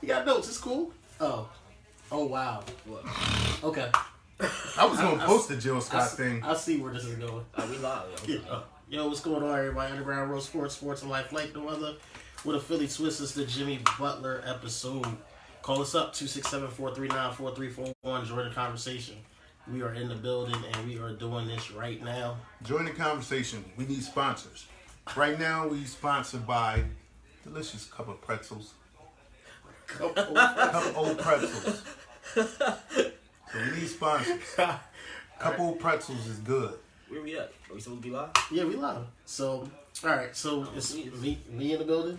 You got notes. It's cool. Oh, wow. What? Okay. I was gonna post the Jill Scott thing. I see where this is going. We live, yo. Yeah. Yo, what's going on, everybody? Underground Road Sports and Life like no other. With a Philly twist, it's the Jimmy Butler episode. Call us up, 267-439-4341. Join the conversation. We are in the building, and we are doing this right now. Join the conversation. We need sponsors. Right now, we sponsored by Delicious Cup of Pretzels. Cup old pretzels. So we need sponsors. Couple pretzels is good. Where we at? Are we supposed to be live? Yeah, we live. So, all right. So it's me in the building.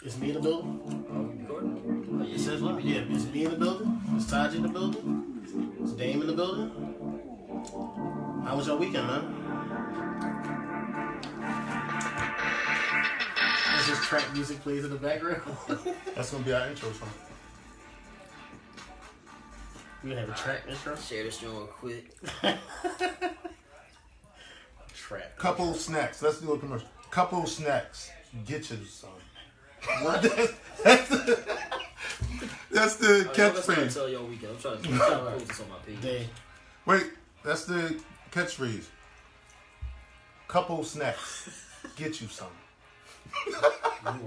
It's me in the building. Recording? It says live. Yeah, it's me in the building. It's Taji in the building. It's Damon in the building. How was your weekend, man? As this trap music plays in the background. That's gonna be our intro song. We gonna have a track intro. Share this joint real quick. Trap. Couple snacks. Let's do a commercial. Couple snacks. Get you some. What? That's the That's trying to catchphrase. tell y'all weekend. I'm trying to post this on my page. Day. Wait, that's the catchphrase. Couple snacks. Get you some. You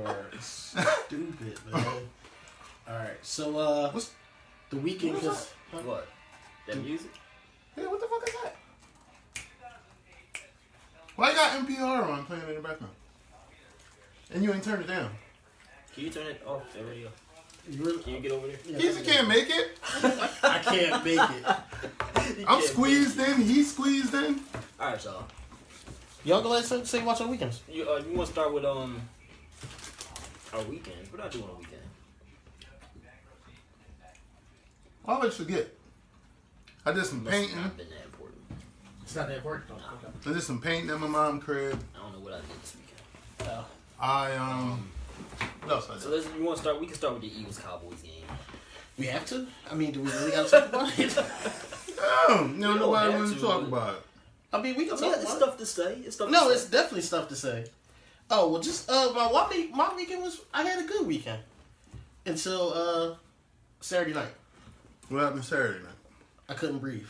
are stupid, man. Alright, so What's the weekend What was cause What? That music? Yeah, what the fuck is that? Why you got NPR on playing in the background? And you ain't turned it down. Can you turn it off? That radio? really, Can you get over there? yeah, Keazy can't make it. I can't make it. I'm squeezed in. He's squeezed in. Alright, y'all. Y'all go ahead and say watch on weekends. You want to start with our weekends? What I do on a weekend? I always forget. I did some Must painting. not been that important. It's not that important. No. I did some painting at my mom's crib. I don't know what I did this weekend. What else I did? So you want to start? We can start with the Eagles Cowboys game. We have to? I mean, do we really gotta talk about it? Nobody have wants to to, talk but- about it. I mean, we can It's talk about it. stuff to say. It's stuff. No, to it's say. definitely stuff to say. Oh, well, just, my weekend was, I had a good weekend. Until, Saturday night. What happened Saturday night? I couldn't breathe.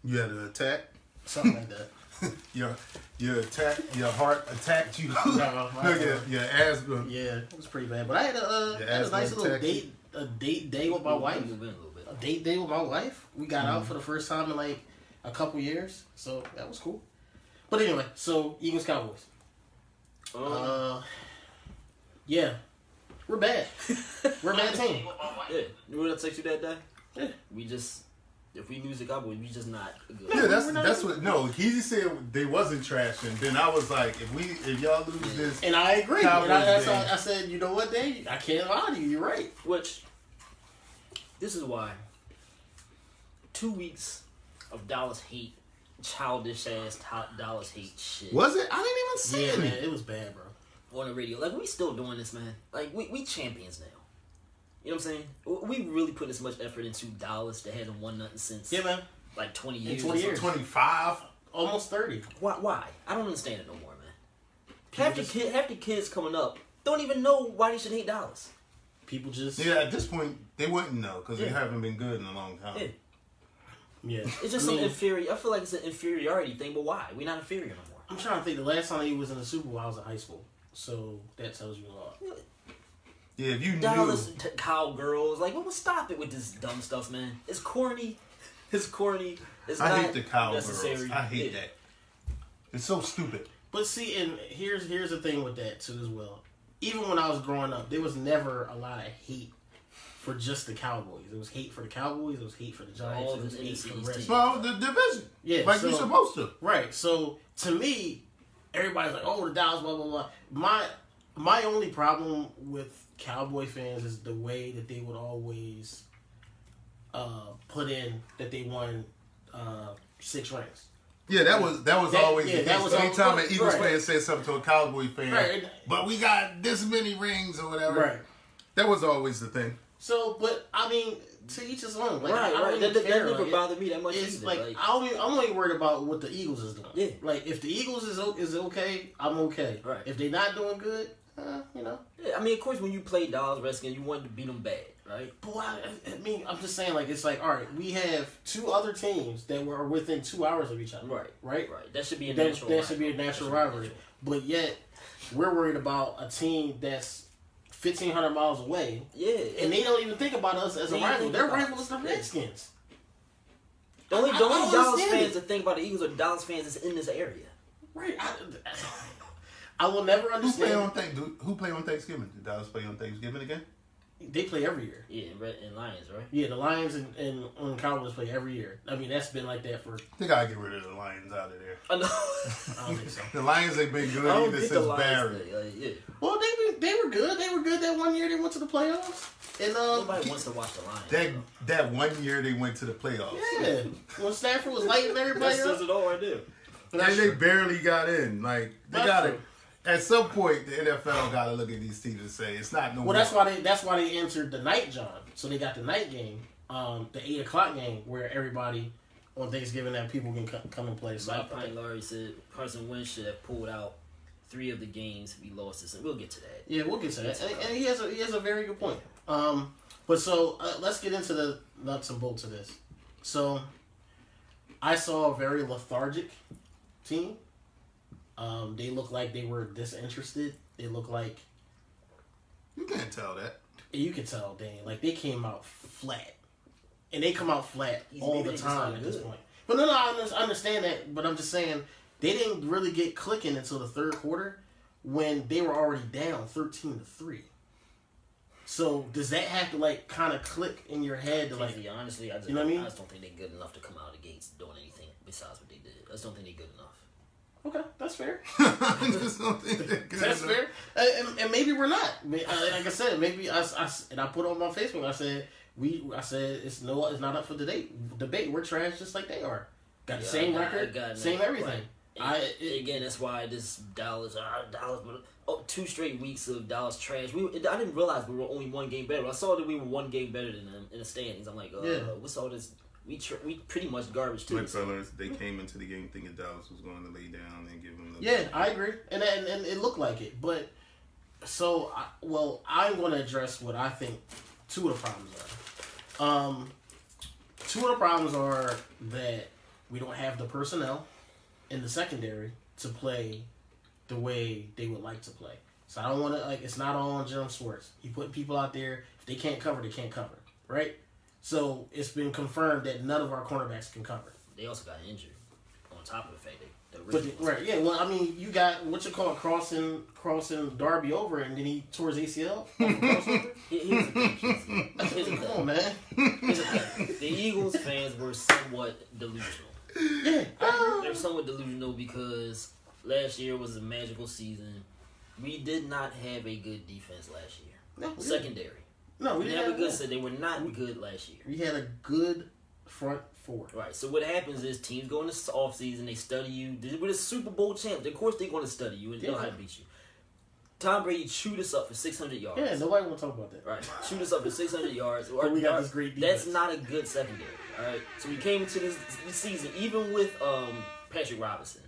You had an attack. Something like that. Your heart attacked you. No, your asthma. Yeah, it was pretty bad. But I had a nice little date day with my wife. Move in a little bit. A date day with my wife. We got out for the first time in like a couple years, so that was cool. But anyway, so Eagles Cowboys. Yeah, we're bad. We're a bad team. Yeah, you know what I text you that day? Yeah. If we lose the Cowboys, we just not good. Yeah, that's what. No, Keazy said they wasn't trash, and then I was like, if y'all lose this, And I agree. Cowboys That's game. why I said, you know what, Dave? I can't lie to you. You're right. Which, this is why 2 weeks of Dallas hate, childish ass Dallas hate shit. was it? I didn't even see Yeah, it. man, it was bad, bro. On the radio. Like, we still doing this, man. Like, we champions now. You know what I'm saying? We really put as much effort into Dallas that hasn't won nothing since, Yeah, man. like, 20 years. 20 years. 25. Almost 30. Why? I don't understand it no more, man. Half the kids coming up don't even know why they should hate Dallas. People just... Yeah, at this point they wouldn't know because they haven't been good in a long time. Yeah. Yeah. It's just some inferior. I feel like it's an inferiority thing, but why? We're not inferior no more. I'm trying to think. The last time he was in the Super Bowl, I was in high school. So that tells you a lot. Yeah, if you Dallas knew. Cowgirls, like, well, stop it with this dumb stuff, man. It's corny. It's corny. It's I not hate the Cowgirls. necessary. I hate that. It's so stupid. But see, and here's the thing with that too as well. Even when I was growing up, there was never a lot of hate for just the Cowboys. It was hate for the Cowboys. It was hate for the Giants. All It was the hate for the NFCs Redskins. Well, the division. Yeah, like so- you're supposed to. Right. So to me, everybody's like, "Oh, the Dallas, blah blah blah." My only problem with Cowboy fans is the way that they would always put in that they won 6 rings. Yeah, that was always the that case. was Anytime always- an Eagles right. fan said something to a Cowboy fan, Right. but we got this many rings or whatever. Right. That was always the thing. So, but I mean, to each his own. Like, right. That never bothered me that much. It's either. like I'm only worried about what the Eagles is doing. Yeah. Like if the Eagles is okay, I'm okay. Right. If they're not doing good, you know. Yeah, I mean, of course, when you play Dallas Redskins, you wanted to beat them bad, right? But I mean, I'm just saying, like, it's like, all right, we have two other teams that were within 2 hours of each other. Right. That should be a natural. That should be a natural rivalry. But yet, we're worried about a team that's 1,500 miles away. Yeah. And they don't even think about us as a rival. Their rival is the Redskins. The only Dallas fans it. that think about the Eagles are Dallas fans that's in this area. Right. I will never understand. Who play on Thanksgiving? Did Dallas play on Thanksgiving again? They play every year. Yeah, and Lions, right? Yeah, the Lions and Cowboys play every year. I mean, that's been like that for... They gotta get rid of the Lions out of there. I know. I don't think so. The Lions ain't been good either since Barry. Yeah. Well, they were good. They were good that one year they went to the playoffs. And nobody wants to watch the Lions. That 1 year they went to the playoffs. Yeah. When Stafford was lighting everybody that says it all right there. And they barely got in. Like, they got it. At some point, the NFL got to look at these teams and say it's not no. Well, that's why they entered the night job. So they got the night game, the 8:00 game, where everybody on Thanksgiving that people can come and play. So Mike Laurie said Carson Wentz should have pulled out 3 of the games we lost this. And we'll get to that. Yeah, we'll get to that. And he has a very good point. But so let's get into the nuts and bolts of this. So I saw a very lethargic team. They look like they were disinterested. They look like... You can't tell that. You can tell, Dane. Like, they came out flat. And they come out flat all the time at this point. But no, I understand that. But I'm just saying, they didn't really get clicking until the third quarter when they were already down 13-3. So, does that have to, like, kind of click in your head to, like... Honestly, you know what I mean? I just don't think they're good enough to come out of the gates doing anything besides what they did. I just don't think they're good enough. Okay, that's fair. I just don't think they're good That's enough. fair. And maybe we're not. Like I said, maybe I put on my Facebook. I said it's not up for debate. We're trash just like they are. Got the same record, same everything. Right. Again, that's why this Dallas. 2 straight weeks of Dallas trash. I didn't realize we were only 1 game better. I saw that we were 1 game better than them in the standings. I'm like, what's all this? We pretty much garbage too. They came into the game thinking Dallas was going to lay down and give them the... Yeah, I agree, and it looked like it. But so, I'm going to address what I think 2 of the problems are. 2 of the problems are that we don't have the personnel in the secondary to play the way they would like to play. So I don't want to it's not all on Jim Schwartz. He put people out there. If they can't cover, they can't cover, right? So it's been confirmed that none of our cornerbacks can cover. They also got injured on top of the fact right, yeah. Well, I mean, you got crossing Darby over, and then he tore his ACL. Here's the thing. Come on, man. The Eagles fans were somewhat delusional. Yeah, they're somewhat delusional because last year was a magical season. We did not have a good defense last year. No, secondary. No, we didn't have a good. So they were not good last year. We had a good front 4. Right. So what happens is teams go in the offseason, they study you. We're the Super Bowl champs. Of course they're going to study you and know how to beat you. Tom Brady chewed us up for 600 yards. Yeah, nobody want to talk about that. Right. Chewed us up for 600 yards. But we got this great defense. That's not a good secondary. All right. So we came into this season, even with Patrick Robinson,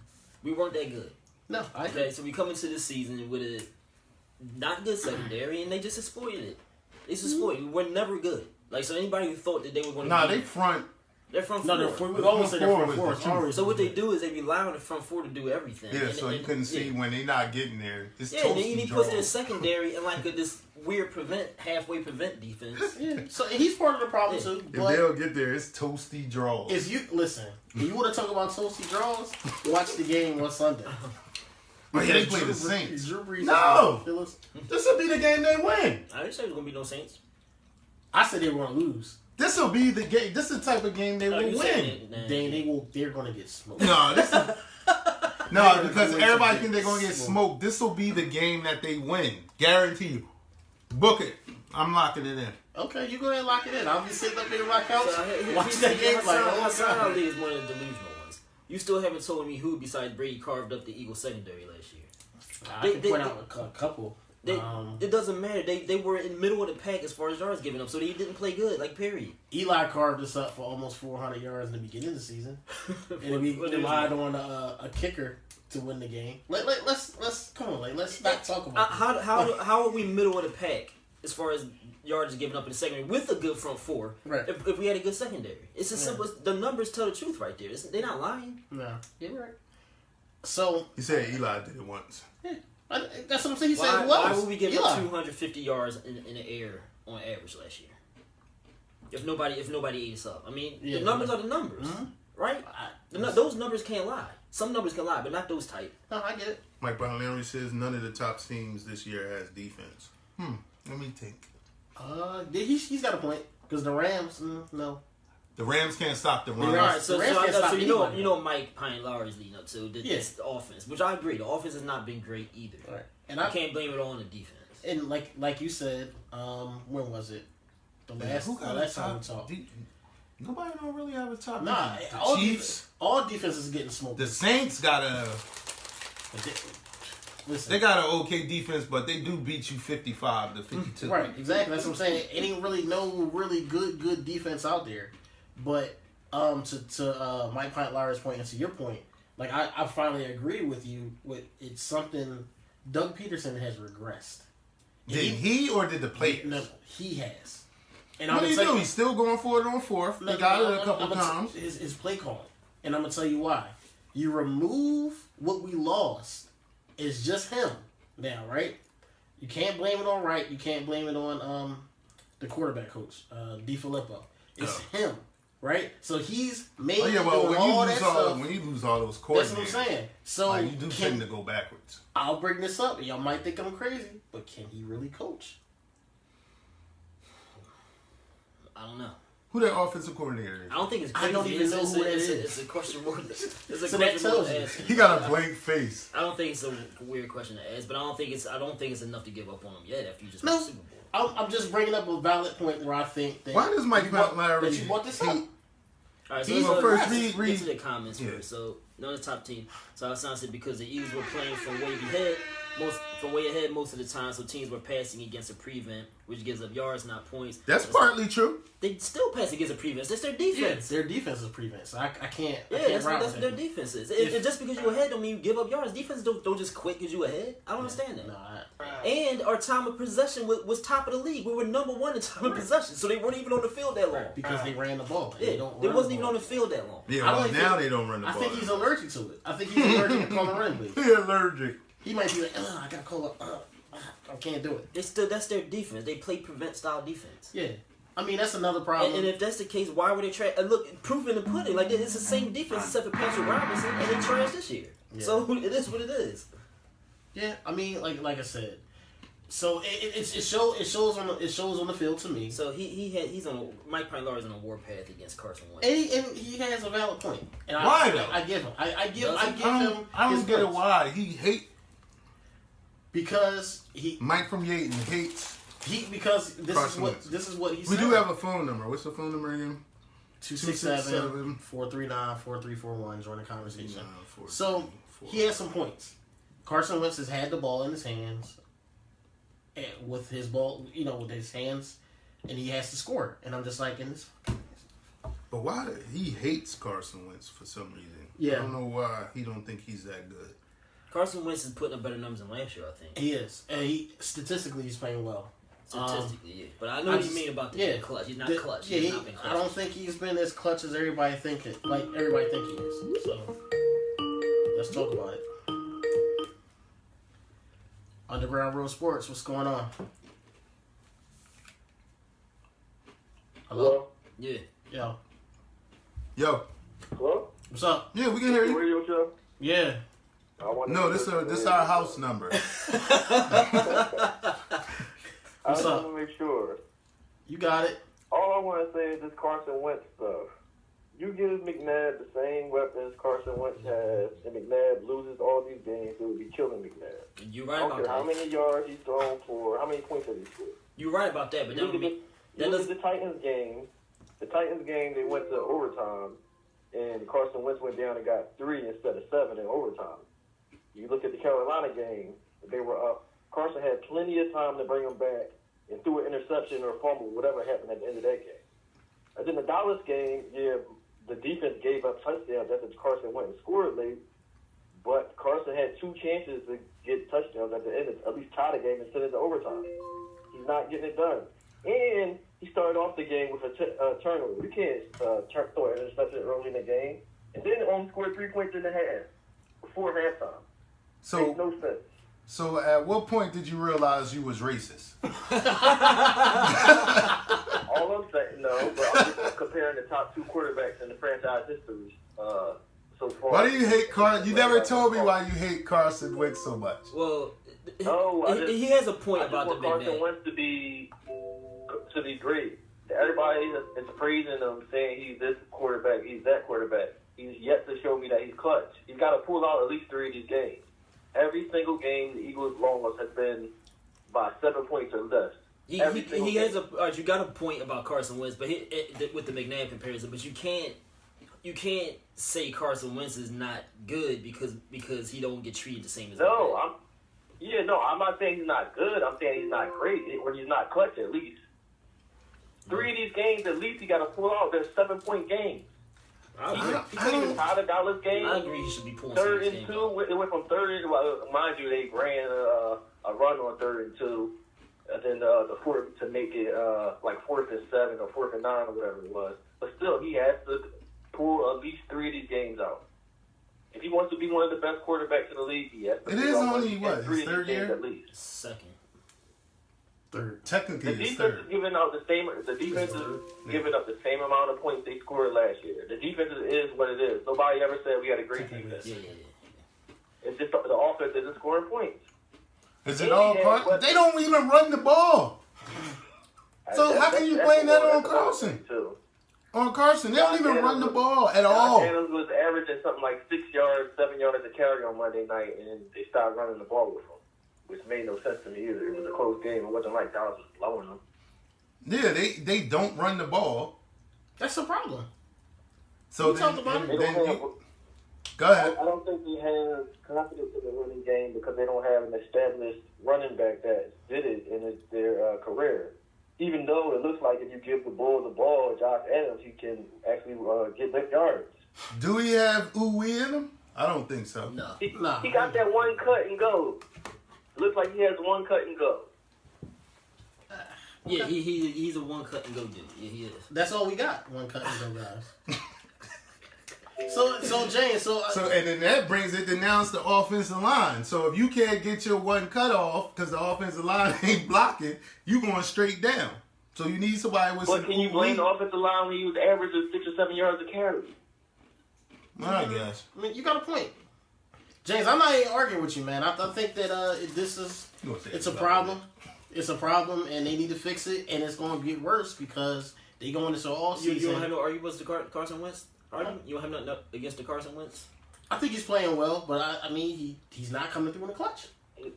we weren't that good. No, okay. So we come into this season with a not good secondary, and they just exploited it. It's exploited. We were never good. Like, so anybody who thought that they were going to they front. They're front 4. No, we always say they're front 4. So what they do is they rely on the front 4 to do everything. Yeah, so you couldn't see when they're not getting there. It's and then he puts their secondary in like this weird halfway prevent defense. Yeah, so he's part of the problem too. If they'll get there, it's toasty draws. If you want to talk about toasty draws, watch the game on Sunday. But they play the Saints. No, this will be the game they win. I didn't say it was gonna be no Saints. I said they were gonna lose. This will be the game. This is the type of game they will win. They're gonna get smoked. No, because everybody think they're gonna get smoked. This will be the game that they win. Guarantee you. Book it. I'm locking it in. Okay, you go ahead and lock it in. I'll be sitting up here in my couch. Watch that game Hassan Ali is one of the delusional ones. You still haven't told me who besides Brady carved up the Eagles secondary last year. I can point out a couple. It doesn't matter. They were in the middle of the pack as far as yards given up, so they didn't play good. Like, period. Eli carved us up for almost 400 yards in the beginning of the season, and we relied on a kicker to win the game. Let's come on, let's not talk about how are we middle of the pack as far as yards given up in the secondary with a good front four? Right. If we had a good secondary, it's as simple as the numbers tell the truth right there. They're not lying. No, you're right. So he said Eli did it once. Yeah, that's what I'm saying. He said why would we give up 250 yards in the air on average last year? If nobody ate us up, I mean, the numbers are the numbers, right? Those numbers can't lie. Some numbers can lie, but not those type. No, I get it. Mike Brown Henry says none of the top teams this year has defense. Let me think. He's got a point because the Rams, no. The Rams can't stop the run. Right, so you know Mike Pine Lowry's leading up to this offense, which I agree. The offense has not been great either. Right. And I can't blame it all on the defense. And like you said, when was it? The last time we talked. Nobody don't really have a top. Nah, Chiefs. All defenses is getting smoked. The Saints got they got an okay defense, but they do beat you 55-52. Right, exactly. That's what I'm saying. It ain't really no really good defense out there. But to Mike Pint Lowry's point and to your point, like I finally agree with you. It's something Doug Peterson has regressed. Did he or did the players? No, he has. And what do you do? He's still going for it on fourth. They got it a couple times. His play calling. And I'm going to tell you why. You remove what we lost. It's just him now, right? You can't blame it on Wright. You can't blame it on the quarterback coach, DeFilippo. It's him, right? So he's made when you lose all those coordinators. That's what I'm saying. So you do tend to go backwards. I'll bring this up. Y'all might think I'm crazy, but can he really coach? I don't know. Who that offensive coordinator is? I don't think it's crazy. I don't even know who that is. It's a question more. It's a so question more to ask. He got a blank face. I don't think it's a weird question to ask, but I don't think it's enough to give up on him yet after you just won the Super Bowl. I'm just bringing up a valid point where I think that. Why does Mike Lowry? That you brought this up. All right, so let's get to the comments first. So, none of the top team. So, I said because the Eagles were playing from way ahead most of the time, so teams were passing against a prevent, which gives up yards, not points. That's partly true. They still pass against a prevent. That's their defense. Yeah, their defense is prevent. So I can't. That's what their defense is. And just because you're ahead don't mean you give up yards. Defense don't just quit because you're ahead. I don't understand that. No, and our time of possession was top of the league. We were number one in time of possession, so they weren't even on the field that long. Because they ran the ball. They wasn't even on the field that long. Yeah, well, now they don't run the ball. I think he's allergic to it. I think he's allergic to calling run plays. He's allergic. He might be like, I gotta call up. I can't do it. That's their defense. They play prevent style defense. Yeah. I mean, that's another problem. And if that's the case, why were they trash? Look, proof in the pudding. Like, it's the same defense except for Patrick Robinson, and they trash this year. Yeah. So it is what it is. Yeah, I mean, like I said. So it shows on the field to me. So Mike Pine Lowry's on a warpath against Carson Wentz. And he has a valid point. And why though? I give him. I give him. I don't get it. Why he hate? Because Mike from Yaten hates. Because this is what he said. We do have a phone number. What's the phone number again? 267-439-4341. Join the conversation. So he has some points. Carson Wentz has had the ball in his hands. With his ball, with his hands, and he has to score. And I'm just like, in this. But why he hates Carson Wentz for some reason? Yeah, I don't know why he don't think he's that good. Carson Wentz is putting up better numbers than last year, I think. He is, and statistically he's playing well. Statistically, yeah. But I know what you mean about the clutch. He's not clutch. Yeah, he's not been clutch. I don't think he's been as clutch as everybody think he is. So let's talk about it. Underground Road Sports, what's going on? Hello? Yeah. Yo. Hello? What's up? Yeah, we can hear you. Radio show? Yeah. No, this our house number. I just want to make sure. You got it. All I want to say is this Carson Wentz stuff. You give McNabb the same weapons Carson Wentz has, and McNabb loses all these games, it would be killing McNabb. You're right about I don't care how many yards he's thrown for, how many points has he scored. You're right about that, but look at the Titans game. The Titans game, they went to overtime, and Carson Wentz went down and got 3 instead of 7 in overtime. You look at the Carolina game, they were up Carson had plenty of time to bring him back and threw an interception or fumble, whatever happened at the end of that game. And then the Dallas game, the defense gave up touchdowns after Carson went and scored late, but Carson had 2 chances to get touchdowns at the end, at least tie the game and send it to overtime. He's not getting it done. And he started off the game with a turnover. You can't throw an interception early in the game. And then only scored 3 points in the half before halftime. Makes no sense. So at what point did you realize you was racist? All I'm saying, no, but I'm just comparing the top 2 quarterbacks in the franchise history so far. Why do you hate Carson? You never told me why you hate Carson Wentz so much. Well, he has a point about the big Carson Wentz to be great. Everybody is praising him, saying he's this quarterback, he's that quarterback. He's yet to show me that he's clutch. He's got to pull out at least 3 of these games. Every single game the Eagles lost has been by 7 points or less. He has you got a point about Carson Wentz, but with the McNabb comparison, but you can't say Carson Wentz is not good because he don't get treated the same as I'm not saying he's not good. I'm saying he's not great, or he's not clutch at least. 3 of these games at least he got to pull out. They're 7-point games. He couldn't even tie the Dallas game. I agree. He should be pulling 3rd and 2. It went from 3rd and, well, mind you, they ran a run on 3rd and 2, and then the 4th to make it like 4th and 7 or 4th and 9 or whatever it was. But still, he has to pull at least 3 of these games out. If he wants to be one of the best quarterbacks in the league, he has to. It is only what, his 3rd year? At least. 2nd. 3rd. Technically, the it's defense 3rd. is giving out the same. The defense is giving up the same amount of points they scored last year. The defense is what it is. Nobody ever said we had a great defense. Yeah. It's just the offense isn't scoring points. Is it all Carson? They don't even run the ball. So how can you blame that on Carson? On Carson, they don't even run the ball at all. Adams was averaging something like 6 yards, 7 yards a carry on Monday night, and they started running the ball with him, which made no sense to me either. It was a close game. It wasn't like Dallas was blowing them. Yeah, they don't run the ball. That's the problem. So talked about it. Go ahead. I don't think they have confidence in the running game because they don't have an established running back that did it in their career. Even though it looks like if you give the ball, Josh Adams, he can actually get big yards. Do he have ooey in him? I don't think so. No. He got that one cut and go. Looks like he has one cut and go. Yeah, he's a one cut and go dude. Yeah, he is. That's all we got. One cut and go guys. So James, and then that brings it to now it's the offensive line. So if you can't get your one cut off because the offensive line ain't blocking, you going straight down. So you need somebody with some. But can you blame the offensive line when he was averaging 6 or 7 yards a carry? Well, I guess. I mean, you got a point, James. I'm not even arguing with you, man. I think that it's a problem. It's a problem, and they need to fix it, and it's going to get worse because they go into all season. You don't have no arguments to Carson Wentz? You don't have nothing against the Carson Wentz? I think he's playing well, but I mean, he's not coming through in the clutch. He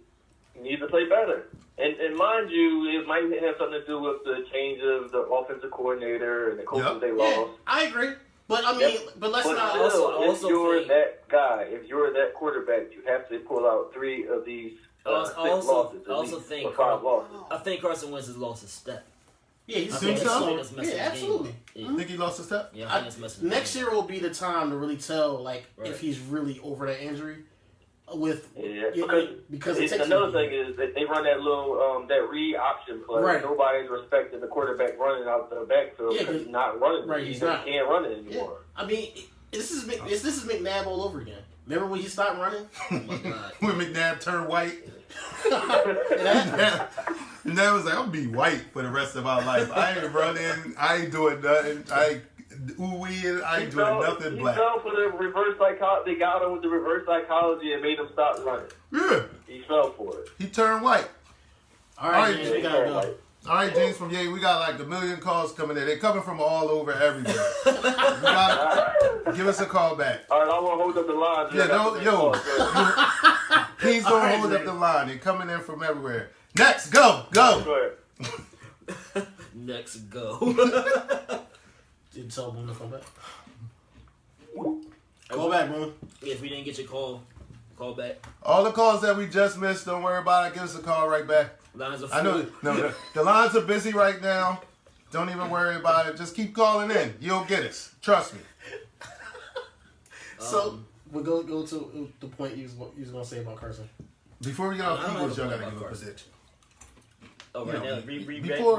needs to play better. And mind you, it might have something to do with the change of the offensive coordinator and the coaches they lost. Yeah, I agree. But I mean, but let's not. If you're that guy, if you're that quarterback, you have to pull out 3 of these 6 losses. I think Carson Wentz has lost his step. Yeah, he's think so? Yeah, absolutely. Mm-hmm. Think he lost his step? Yeah, I think it's next year will be the time to really tell, if he's really over that injury. Because it's another thing is that they run that little that read option play. Right. Nobody's respecting the quarterback running out the backfield because he's not running. Right, he can't run it anymore. Yeah. I mean, this is McNabb all over again. Remember when he stopped running? Oh my God. When McNabb turned white. And that was like, I'll be white for the rest of our life. I ain't running. I ain't doing nothing. I ain't doing nothing black. He fell for the reverse psychology. They got him with the reverse psychology and made him stop running. Yeah. He fell for it. He turned white. All right, James, we gotta go. All right, James from Yay, we got like a million calls coming in. They're coming from all over everywhere. Give us a call back. All right, I'm going to hold up the line. Please don't hold up the line. They're coming in from everywhere. Next, go. Next, go. Did tell Boone to come back. Call back, Boone. If we didn't get your call, Call back. All the calls that we just missed, don't worry about it. Give us a call right back. Lines are full. I know. No, the lines are busy right now. Don't even worry about it. Just keep calling in. You'll get us. Trust me. So we'll go to the point you was gonna say about Carson. Before we get off Eagles, y'all gotta give a prediction. Oh, right now,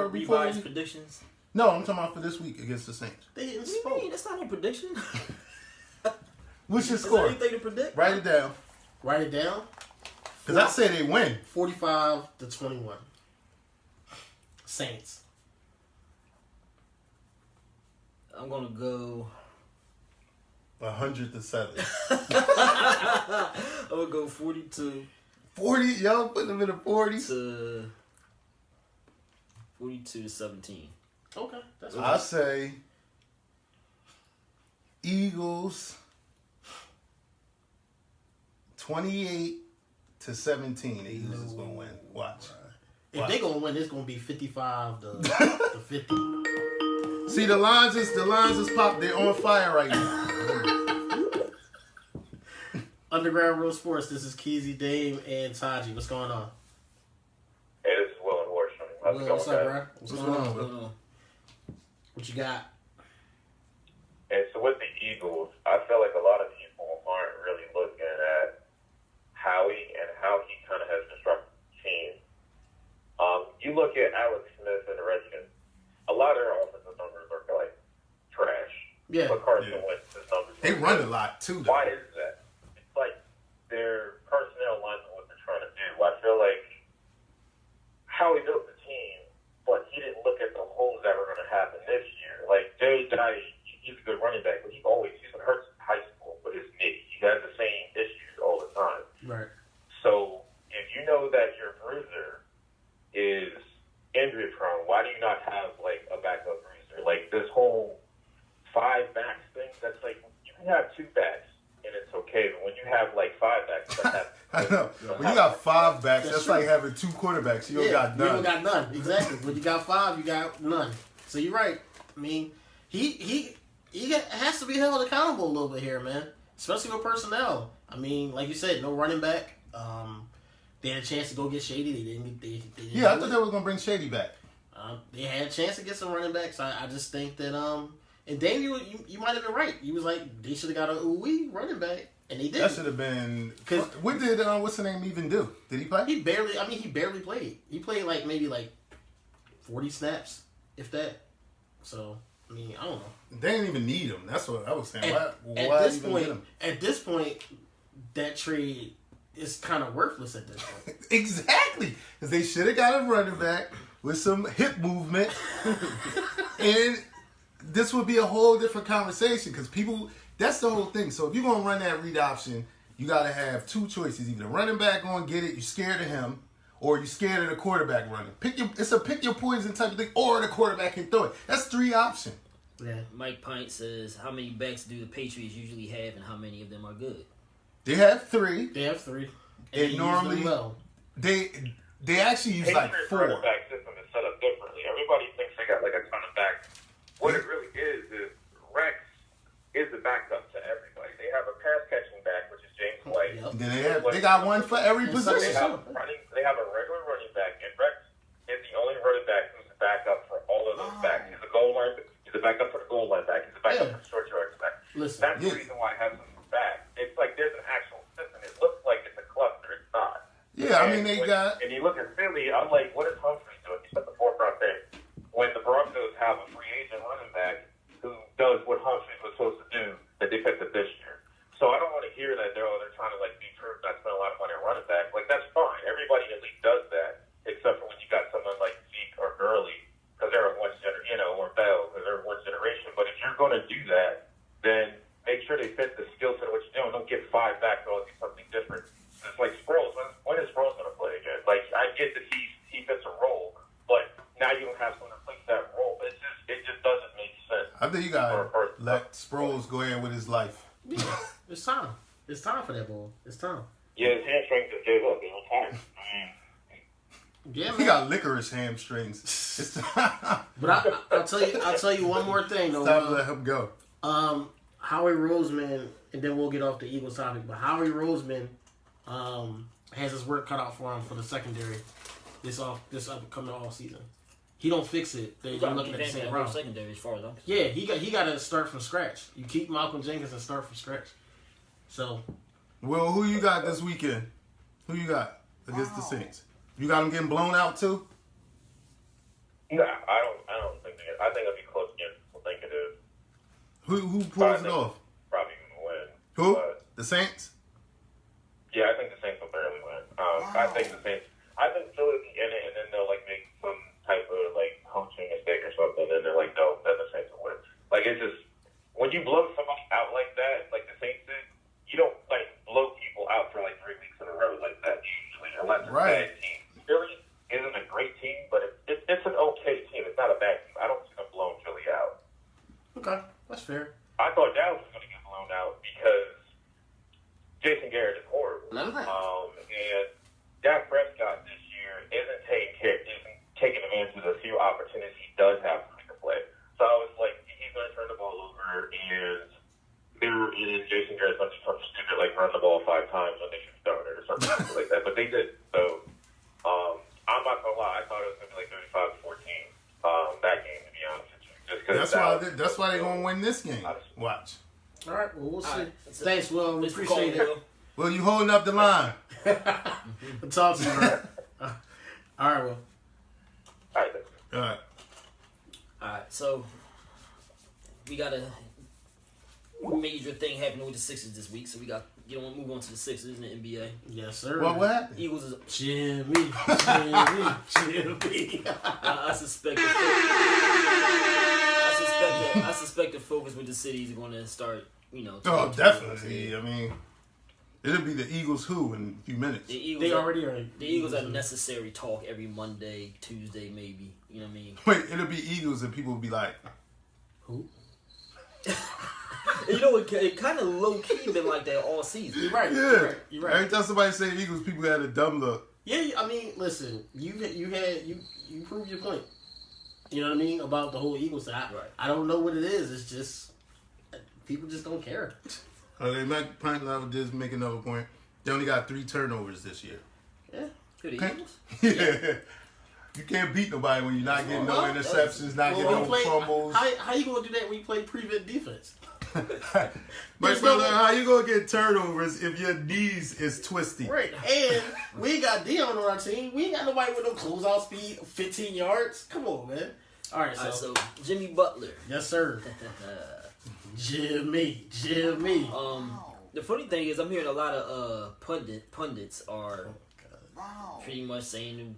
revised predictions. No, I'm talking about for this week against the Saints. They didn't What do you mean? That's not a prediction. What's your Is there score? anything to predict? Write it down. Write it down. Because I say they win. 45-21. Saints. I'm gonna go 100-7. I'm gonna go 42 y'all put them in the 40s. to 17. Okay, that's I say Eagles 28-17. The Eagles is gonna win. Watch. If they gonna win, it's gonna be 55 to 50. See the lines is popped. They're on fire right now. Underground Real Sports. This is Keazy, Dame, and Taji. What's going on? Hey, this is Will and Horsham. How's it What's going, up, guys? bro? What's going on? What you got? And so with the Eagles, I feel like a lot of people aren't really looking at Howie and how he kind of has constructed the team. You look at Alex Smith and the Redskins, a lot of their offensive numbers are like trash. Yeah. But Carson Wentz's numbers. They run a lot too, though. Why is that? It's like their personnel lines and what they're trying to do. I feel like Howie built the team, but he didn't look at the holes that were going to happen this year. Like, Jay Dye, he's a good running back, but he's been hurt since high school with his knee. He has the same issues all the time. Right. So if you know that your bruiser is injury prone, why do you not have like a backup bruiser? Like this whole 5 backs thing, that's like you can have 2 backs and it's okay, but when you have like 5 backs, I know. When you got 5 backs, that's like having 2 quarterbacks. You don't got none. You don't got none. Exactly. When you got 5, you got none. So you're right. I mean, he has to be held accountable a little bit here, man. Especially with personnel. I mean, like you said, no running back. They had a chance to go get Shady. They didn't. They didn't I thought they were gonna bring Shady back. They had a chance to get some running backs. I just think that and Dame, you might have been right. You was like they should have got a running back, and they did. That should have been. Because what did what's the name even do? Did he play? He barely played. He played maybe 40 snaps, if that. So I mean, I don't know. They didn't even need him. That's what I was saying. At this point, that trade is kind of worthless at this point. Exactly, because they should have got a running back with some hip movement, and this would be a whole different conversation. Because people, that's the whole thing. So if you're gonna run that read option, you got to have 2 choices: either the running back gonna get it, you're scared of him, or you're scared of the quarterback running. It's a pick your poison type of thing, or the quarterback can throw it. That's 3 options. Yeah. Mike Pint says, how many backs do the Patriots usually have and how many of them are good? They have 3. They have 3. And normally, they actually use like 4. Quarterback system is set up differently. Everybody thinks they got like a ton of backs. What it really is Rex is the backup to everybody. They have a pass catching back, which is James White. Yep. Then they got one for every position. They have a regular running back, and Rex is the only running back who's the backup for all of those backs. He's a goal line. He's the backup for the goal line back. He's the backup for the short yardage back. Listen, that's the reason why I have them back. It's like there's an actual system. It looks like it's a cluster. It's not. Yeah, I mean And you look at Philly. I'm like, what is Humphries doing? He's at the forefront there. When the Broncos have a free agent running back who does what Humphries was supposed to do, that they picked up this year. So I don't want to hear that they're trying to be true, not spend a lot of money on running back. Like that's fine. Everybody in the league does that, except for when you got someone like Zeke or Gurley, because they're one generation, or Bell, because they're one generation. But if you're going to do that, then make sure they fit the skill set of what you're doing. Don't get 5 back and do something different. It's like Sproles. When is Sproles going to play again? Like I get that he fits a role, but now you don't have someone to replace that role. It just doesn't make sense. I think you gotta let Sproles go ahead with his life. Yeah, it's time. It's time for that ball. It's time. Yeah, his hamstring just gave up. I'm tired. Yeah, man. He got licorice hamstrings. It's But I'll tell you one more thing though. time to let him go. Howie Roseman, and then we'll get off the Eagles topic. But Howie Roseman has his work cut out for him for the secondary this upcoming off season. He don't fix it. They're looking at the same route. Secondary as far as I'm concerned. Yeah, he got to start from scratch. You keep Malcolm Jenkins and start from scratch. So, Will, who you got this weekend? Who you got against the Saints? You got them getting blown out too? No, I don't think it is. I think it'll be close again. I think it is. Who pulls it off? Probably gonna win. Who? But, The Saints? yeah, I think the Saints will barely win. I think the Saints. I think Philly will be in it, and then they'll like make some type of like coaching mistake or something, and they're like, no, then the Saints will win. Like it's just when you blow somebody out like that, like the Saints did, you don't like blow people out for like 3 weeks in a row like that usually, unless it's a bad team. Philly isn't a great team, but it's an okay team. It's not a bad team. I don't see them blowing Philly out. okay, that's fair. I thought Dallas was going to get blown out because Jason Garrett is horrible. None of that. And Dak Prescott this year isn't taking advantage of the few opportunities he does have to make a play. So I was like, he's going to turn the ball over, and Jason Garrett's going to do something stupid like run the ball 5 times when they should have done it or something like that. But they did. So I'm not going to lie. I thought it was going to be like 35-14 that game, to be honest with you. Just because that's why they're going to win this game. Watch. All right, well, we'll see. Right. Thanks, Will. We appreciate it. Will, you holding up the line? We'll talk to you, man. All right, Will. All right. Alright, so we got a major thing happening with the Sixers this week, so we got move on to the Sixers in the NBA. Yes, sir. What happened? Eagles is Jimmy. I suspect the focus with the city is going to start, Oh, definitely. I mean, it'll be the Eagles who in a few minutes. They already are. The Eagles are necessary talk every Monday, Tuesday, maybe. You know what I mean? Wait, it'll be Eagles and people will be like, who? It kind of low key been like that all season. You're right. yeah. You're right. Every time somebody say Eagles, people had a dumb look. Yeah, I mean, listen, you proved your point. You know what I mean about the whole Eagles side. Right. I don't know what it is. It's just people just don't care. They might just make another point. They only got 3 turnovers this year. Yeah. Who, the Eagles? Yeah. You can't beat nobody when you're not getting no interceptions, not getting no fumbles. How you gonna do that when you play prevent defense? But brother, how you gonna get turnovers if your knees is twisty? Right, and we ain't got Dion on our team. We ain't got nobody with no closeout speed, 15 yards. Come on, man. All right, so Jimmy Butler. Yes, sir. Jimmy. The funny thing is, I'm hearing a lot of pundits are pretty much saying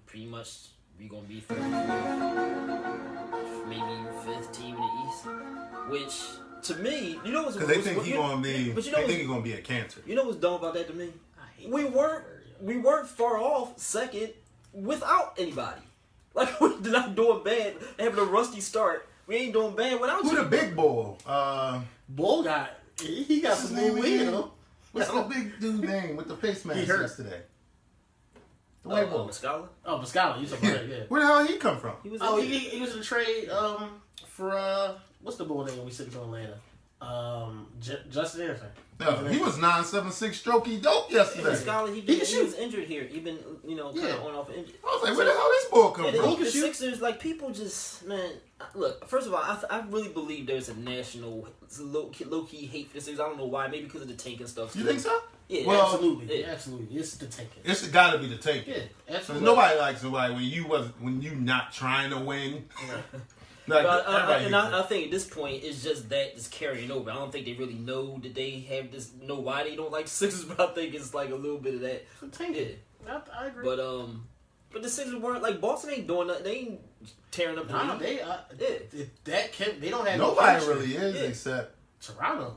we're gonna be third, maybe 5th team in the East, which. To me, you know what's because they think he's gonna be. They think he's gonna be a cancer. You know what's dumb about that to me? We weren't far off second without anybody. Like we're not doing bad. Having a rusty start, we ain't doing bad without you. Who the big bull? Bull got he got some new wing in him. What's the big dude name with the face mask yesterday? The white bull. Muscala? Oh, Muscala. You talking about that? Yeah. Where the hell did he come from? He was in a trade for what's the bull name we sitting for Atlanta? Justin Anderson. No, he was 9.76 strokey dope yesterday. Muscala, he was injured here. He been kind of on off injured. I was like, where the hell this ball come from? The Sixers, like people just look. First of all, I really believe there's a national low key hate for the Sixers. I don't know why. Maybe because of the tank and stuff. You think so? Yeah, well, absolutely. Yeah, absolutely. It's the tanking. It's got to be the tanking. Yeah, absolutely. Nobody likes nobody when you not trying to win. I think at this point it's just that it's carrying over. I don't think they really know that they have this. Know why they don't like Sixers, but I think it's like a little bit of that. Yeah, I agree. But the Sixers weren't like Boston ain't doing nothing. They ain't tearing up. Nah, they don't have nobody really is except Toronto,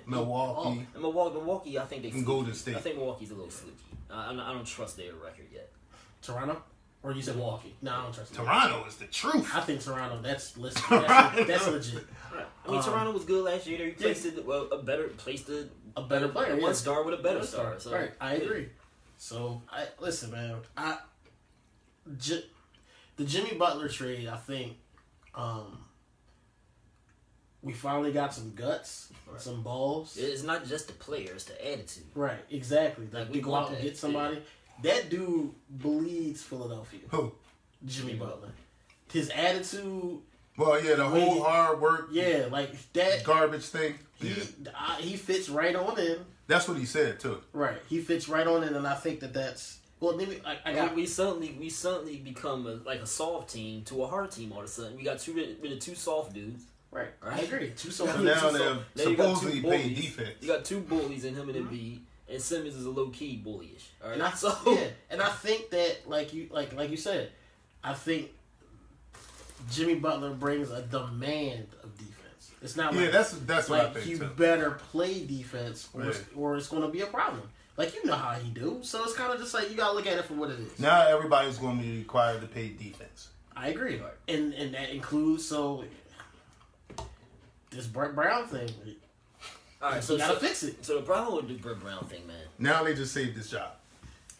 Milwaukee. And Milwaukee, I think they can Golden State. I think Milwaukee's a little fluky. I don't trust their record yet. Toronto. Or you said Milwaukee? No, I don't trust Toronto is the truth. I think Toronto. That's legit. I mean, Toronto was good last year. They replaced a better player. One star with a better star. So, right, I agree. So, listen, man. The Jimmy Butler trade, I think, we finally got some guts, some balls. It's not just the player; it's the attitude. Right, exactly. Like we go out and get somebody. Yeah. That dude bleeds Philadelphia. Who? Jimmy Butler. His attitude. Well, yeah, the whole hard work. Yeah, like that garbage thing. He fits right on in. That's what he said too. Right, he fits right on in, and I think that's. Well, maybe we suddenly become a soft team to a hard team all of a sudden. We got rid of two soft dudes. Right, I agree. Two soft dudes. Now they're supposedly play defense. You got two bullies in him and Embiid, and Simmons is a low key bullyish. All right, and I think that like you said, I think Jimmy Butler brings a demand of defense. It's not that's what I think you too. better play defense or it's going to be a problem. Like, you know how he do. So it's kind of just like, you got to look at it for what it is. Now everybody's going to be required to pay defense. I agree. And that includes, this Brett Brown thing. All right, so you got to fix it. So the problem with the Brett Brown thing, man. Now they just saved his job.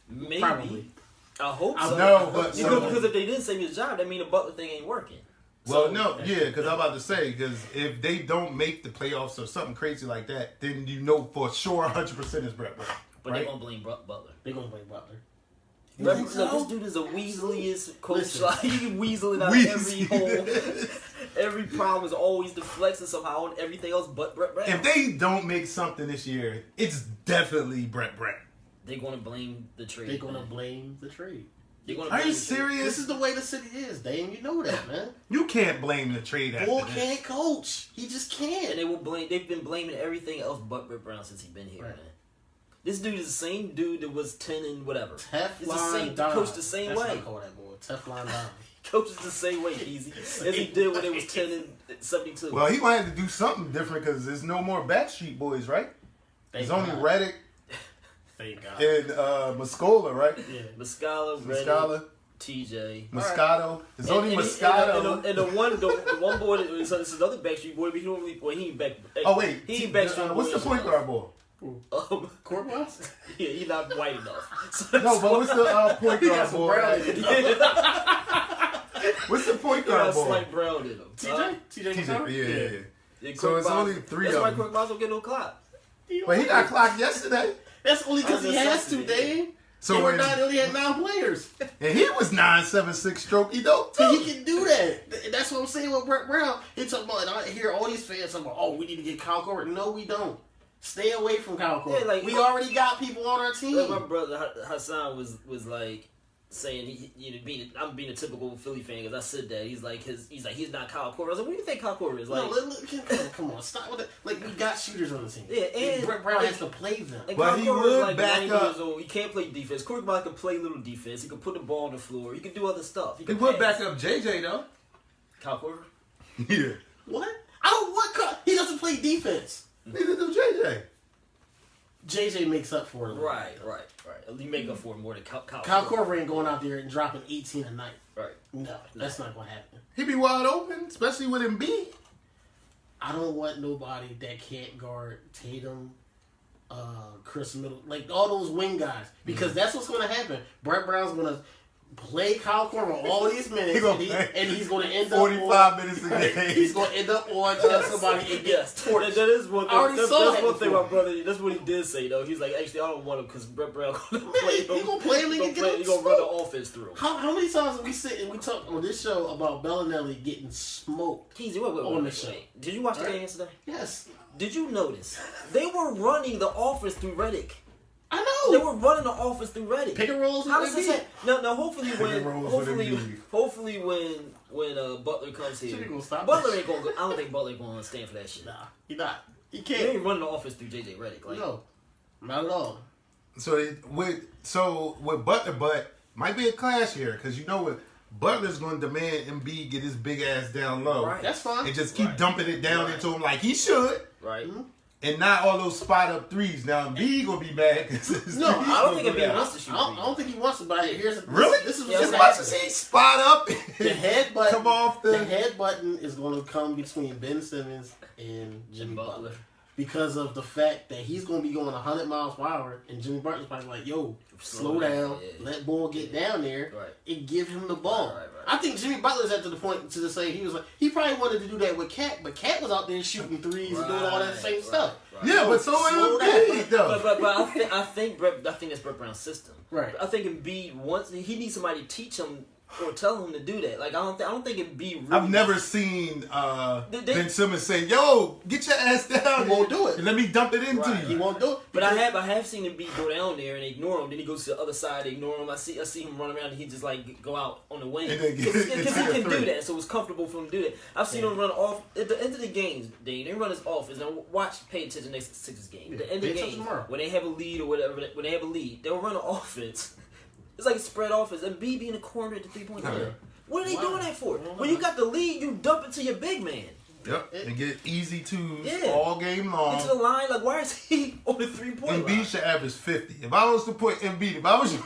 Maybe. Probably. I hope so. No, but... Because if they didn't save his job, that means the Butler thing ain't working. Well, because I'm about to say, because if they don't make the playoffs or something crazy like that, then you know for sure 100% is Brett Brown. But they're going to blame Butler. They're going to blame Butler. Look, this dude is a Weasleyest coach. Like, he can weasel it out of every hole. Every problem is always deflected somehow on everything else but Brett Brown. If they don't make something this year, it's definitely Brett Brown. They're going to blame the trade. They're going to blame the trade. Are you serious? This is the way the city is, Dame. You know that, man. You can't blame the trade after Bull this. can't coach. He just can't. And they've been blaming everything else but Brett Brown since he's been here, man. This dude is the same dude that was 10 and whatever. Teflon Don. Coached the same way. That's what I call that boy. Teflon Don. Coaches the same way, Keazy, as he did when it was 10 and 72. Well, he might have to do something different because there's no more Backstreet Boys, right? There's only Reddick and Muscola, right? Yeah. Muscala, Reddick, TJ. Moscato. There's only Moscato. And the one boy, this is another Backstreet Boy, but he don't really, he ain't back. Oh, wait. He ain't Backstreet Boy. What's the point guard boy? Courthouse? Yeah, he's not white enough. So no, but what's the point guard boy? What's the point guard boy? Slight brown in him. TJ, yeah. So it's only 3 of them. That's why Courthouse don't get no clock. But he got clocked yesterday. That's only because he has to, Dave. So they only had 9 players. And he was 9.76 strokey though. He can do that. That's what I'm saying with Brett Brown. He talking about, and I hear all these fans talking about, oh, we need to get Kyle Korver. No, we don't. Stay away from Kyle Korver. Yeah, we already got people on our team. Like my brother Hassan was like saying I'm being a typical Philly fan because I said that he's like not Kyle Korver. I was like, what do you think Kyle Korver is like? No, come on, stop with it. Like, we got shooters on the team. Yeah, and Brett Brown has to play them. And Kyle Korver is like 9 years old. He can't play defense. Corey Brown can play little defense. He can put the ball on the floor. He can do other stuff. He would back up JJ though. Kyle Korver? Yeah. What? I don't want. He doesn't play defense. Neither do JJ. JJ makes up for it. Right. He make up for it more than Kyle Korver ain't going out there and dropping 18 a night. Right. No, that's not going to happen. He be wide open, especially with Embiid. I don't want nobody that can't guard Tatum, Chris Middleton, like all those wing guys, because that's what's going to happen. Brett Brown's going to play Kyle Korver all these minutes, and he's going to end up 45 minutes a game. He's going to end up on somebody and get torched. That is one thing. That's one thing my brother. That's what he did say though. He's like, actually, I don't want him because Brett Brown going to play him. He's going to play him and get him. He's going to run the offense through. How many times have we sit and we talk on this show about Bellinelli getting smoked? Keazy, wait. Did you watch the game yesterday? Yes. Did you notice they were running the offense through Reddick? I know. They were running the offense through Reddick. Pick and rolls. How does this happen? Now, hopefully when Butler comes here, Butler ain't going. I don't think Butler going to stand for that shit. Nah, he not. He can't. He ain't running the offense through JJ Reddick. Like, no, not at all. So with Butler, but might be a clash here because you know what. Butler's going to demand Embiid get his big ass down low. Right. That's fine. And just keep dumping it down into him like he should. Right. Mm-hmm. And not all those spot up threes. Now Embiid gonna be mad. No, I don't think Embiid wants to shoot. I don't think he wants to. But here's really. This is as much as he spot up. The head button. Come off the head button is going to come between Ben Simmons and Jimmy Butler. because of the fact that he's going to be going 100 miles per hour, and Jimmy Butler's probably like, yo, slow down, let ball get down there, and give him the ball. Right. I think Jimmy Butler's at the point to say he probably wanted to do that with Cat, but Cat was out there shooting threes and doing all that same stuff. Right. Yeah, but so Embiid though. But I think that's Brett Brown's system. Right. I think Embiid he needs somebody to teach him or tell him to do that. Like I don't think Embiid. Really I've never seen Ben Simmons say, "Yo, get your ass down." He won't do it. And let me dump it into you. He won't do it. But I have seen Embiid go down there and ignore him. Then he goes to the other side, ignore him. I see him run around and he just like go out on the wing because he can do that. So it's comfortable for him to do that. I've seen him run off at the end of the games. They run his offense. Now pay attention next to Sixers game. At the end of the game, when they have a lead or whatever, when they have a lead, they'll run an offense. It's like a spread offense. And B be in the corner at the 3-point line. What are they doing that for? When you got the lead, you dump it to your big man. Yep. And get easy twos all game long. Into the line. Like, why is he on the 3-point line? Embiid should average 50. If I was your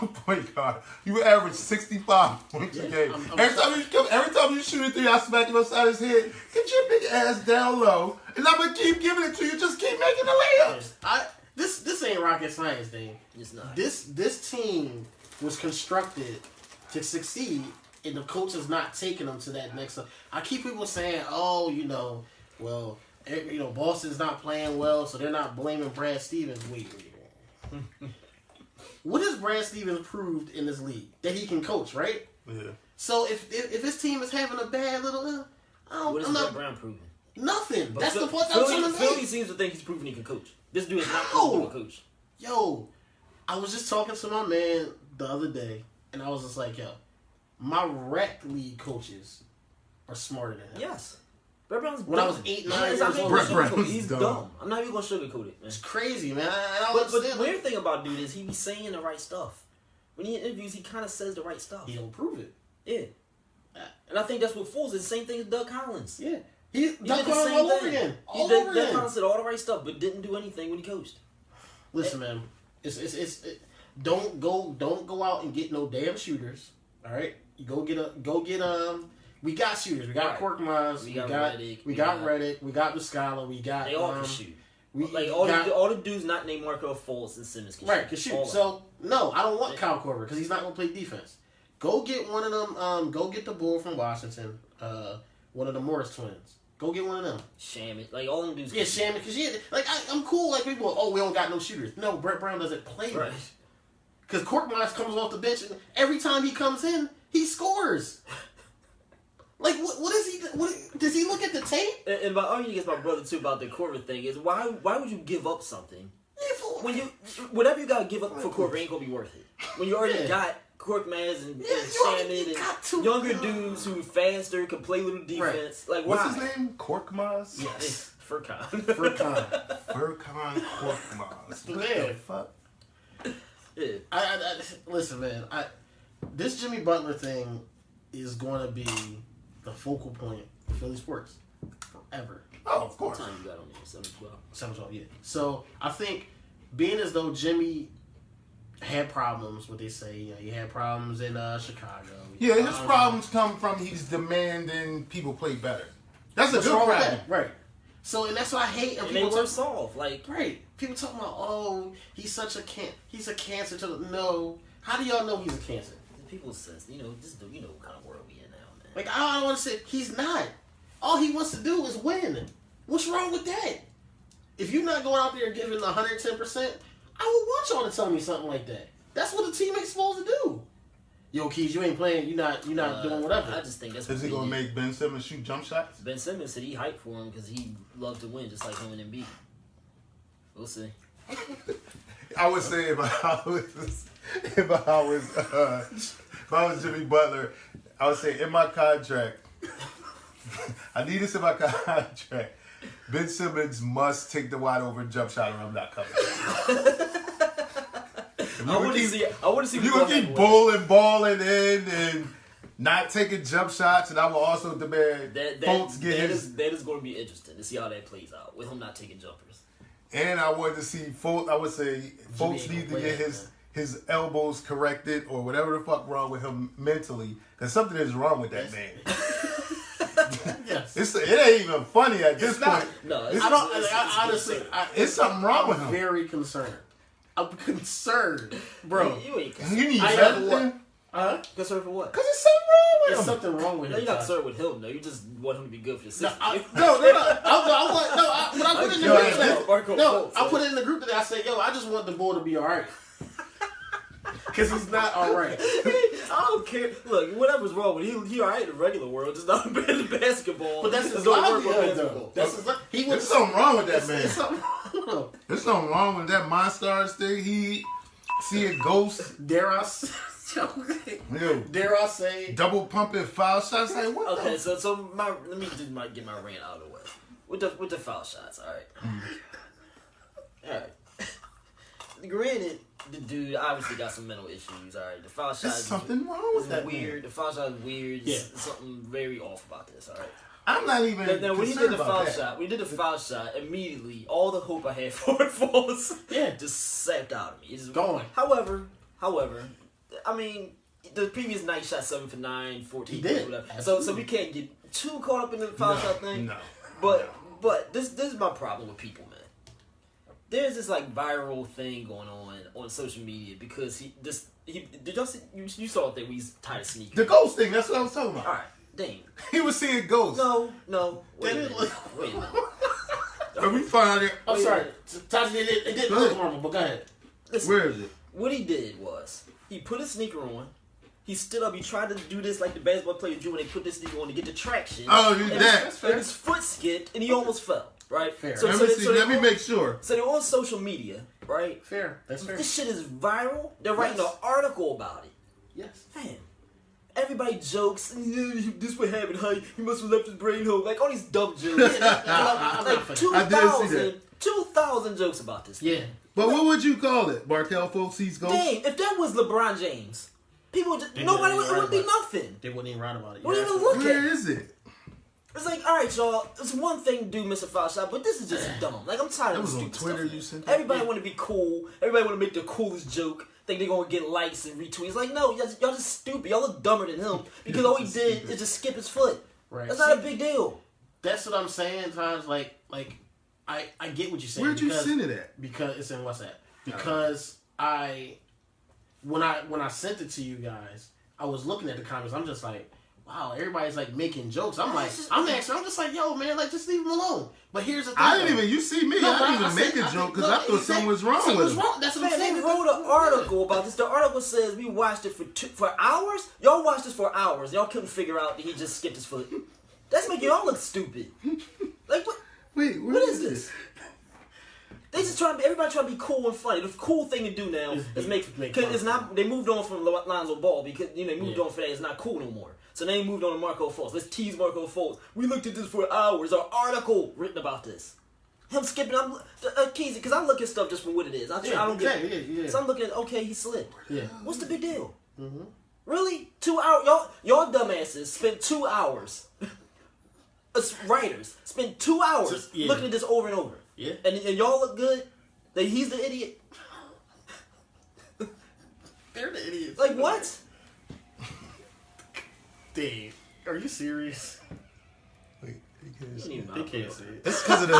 point guard, you would average 65 points a game. Every time you shoot a three, I smack him upside his head. Get your big ass down low, and I'm gonna keep giving it to you. Just keep making the layups. This ain't rocket science, Dane. It's not. This team was constructed to succeed, and the coach is not taking them to that next level. I keep people saying, Boston's not playing well, so they're not blaming Brad Stevens. Wait. What has Brad Stevens proved in this league? That he can coach, right? Yeah. So if his team is having a bad little, what is Brett Brown proving? Nothing. That's the point I'm trying to make. Philly seems to think he's proven he can coach. This dude is not proven to coach. Yo, I was just talking to my man the other day, and I was just like, my rec league coaches are smarter than him. Yes. Brett Brown's when dumb. I was 8, 9 years old. He's dumb. I'm not even going to sugarcoat it, man. It's crazy, man. But the weird thing about dude is he be saying the right stuff. When he interviews, he kind of says the right stuff. He don't prove it. Yeah. And I think that's what fools. It's the same thing as Doug Collins. Yeah. He did the same all over again. Doug Collins said all the right stuff, but didn't do anything when he coached. Listen, man. Don't go out and get no damn shooters. All right, you go get we got shooters. We got Korkmaz. We got Redick. We got Redick. We got Muscala. We got they all can shoot. All the dudes not named Markell Fultz and Simmons can shoot. Can shoot. So no, I don't want Kyle Korver because he's not gonna play defense. Go get one of them. Go get the bull from Washington. One of the Morris twins. Go get one of them. Shamit. Like, all them dudes. Yeah, Shamit. Because, I'm cool. Like, people go, we don't got no shooters. No, Brett Brown doesn't play right. Because Korkmaz comes off the bench, and every time he comes in, he scores. Like, what is he... does he look at the tape? And my argument against my brother, too, about the Korver thing is, why would you give up something? When whatever you got to give up for Korver ain't going to be worth it. When you already got... Korkmaz and Shamit and younger dudes who faster, can play little defense. Right. Like, why? What's his name? Korkmaz? Yes. Furkan Korkmaz. What the fuck? Yeah. Listen, man. This Jimmy Butler thing is going to be the focal point of Philly sports forever. Oh, of course. What time you got on there? 7-12. 7-12, yeah. So, I think being as though Jimmy had problems, what they say. He had problems in Chicago. Yeah, his problems come from he's demanding people play better. That's a good problem. Right. So, and that's what I hate. And people are solved. Like, right. People talking about, he's such a he's a cancer to the... No. How do y'all know he's a cancer? People says, just what kind of world we in now, man. Like, I don't want to say, he's not. All he wants to do is win. What's wrong with that? If you're not going out there giving 110%, I would want y'all to tell me something like that. That's what a teammate's supposed to do. Yo, Keys, you ain't playing. You're not doing whatever. I just think that's. Is he gonna make Ben Simmons shoot jump shots? Ben Simmons said he hyped for him because he loved to win, just like him and Embiid. We'll see. I would say if I was Jimmy Butler, I would say in my contract, I need this in my contract. Ben Simmons must take the wide open jump shot, or I'm not coming. I want to see. You gonna keep balling in and not taking jump shots, and I will also demand Fultz get his. That is going to be interesting to see how that plays out with him not taking jumpers. And I want to see Fultz. I would say Fultz needs to get his elbows corrected or whatever the fuck wrong with him mentally, because something is wrong with that man. Yes. Yes. It ain't even funny at this point. No, Honestly, it's something wrong with him. I'm very concerned. I'm concerned, bro. You ain't You concerned. need I better am than. Concerned for what? Because it's something wrong with There's him. something wrong with No, him. you're not Todd. concerned with him. No, you just want him to be good for the system. When I put it in the group today, I put it in the group today. I said, I just want the boy to be all right. Because he's not all right. I don't care. Look, whatever's wrong with him, he all right in the regular world, just not bad in basketball. But that's his don't work livelihood, with though. basketball. That's his He There's something wrong with that man. There's something wrong. There's something wrong with that Monstars thing. He see a ghost. Dare I say? Dare I say? Double pumping foul shots. Like what? Okay, so let me just get my rant out of the way with the foul shots. All right, all right. Granted, the dude obviously got some mental issues. All right, the foul shot. There's something wrong with that weird. man. The foul shot is weird. Yeah. Something very off about this. All right. I'm not even. Now, when he did the foul shot, immediately all the hope I had for it falls. Yeah, just sapped out of me. It's gone. However, I mean, the previous night shot 7 for 9, 14 He did. whatever. So we can't get too caught up in the foul shot thing. No. But this is my problem with people, man. There's this like viral thing going on social media because did y'all see you saw it there where he's tied a sneaker. The ghost thing. That's what I was talking about. All right, dang. He was seeing ghosts. No. Wait a minute. But we found it. I'm sorry. Taji, it didn't look normal, but go ahead. Listen, Where is it? What he did was he put his sneaker on. He stood up. He tried to do this like the basketball player do when they put this sneaker on to get the traction. Oh, you that? And his foot skipped and he almost fell. Right. Fair. Let me make sure. So they're on social media, right? Fair. That's fair. This shit is viral. They're writing an article about it. Yes. Man, everybody jokes. This what happened, honey. He must have left his brain home. Like all these dumb jokes. like 2,000 jokes about this. Yeah. But what would you call it? Markell Fultz sees ghosts? Dang, if that was LeBron James, people would just, nobody would, it would be nothing. They wouldn't even write about it. Wouldn't even look at it. Where is it? It's like, all right, y'all. It's one thing to do miss a foul shot, but this is just dumb. Like I'm tired of That was this on stupid Twitter. stuff. You sent that? Everybody want to be cool. Everybody want to make the coolest joke. Think they're gonna get likes and retweets. It's like, no, y'all just stupid. Y'all look dumber than him because all he did is just skip his foot. Right. That's not a big deal. That's what I'm saying. Times like I get what you're saying. Where'd you send it at? Because it's in WhatsApp. Because when I sent it to you guys, I was looking at the comments. I'm just like, wow, everybody's like making jokes. I'm just like, yo, man, like just leave him alone. But here's the thing. I didn't even. You see me? No, I didn't even make a joke because I thought something was wrong with him. That's what I'm saying. They wrote an article about this. The article says we watched it for hours. Y'all watched this for hours. Y'all couldn't figure out that he just skipped his foot. That's making y'all look stupid. Like what? Wait, what is this? They just everybody trying to be cool and funny. The cool thing to do now is make because it's not. They moved on from Lonzo Ball because they moved on for that. It's not cool no more. So they moved on to Markell Fultz. Let's tease Markell Fultz. We looked at this for hours. Our article written about this. Him skipping. Keazy, because I look at stuff just for what it is. I don't get it. So I'm looking at he slipped. Yeah. What's the big deal? Mm-hmm. Really? 2 hours? Y'all dumbasses spent 2 hours. Us writers spent 2 hours looking at this over and over. Yeah. And y'all look good. That he's the idiot. They're the idiots. Like what? Dave, are you serious? Wait, they can't see it. It's because of the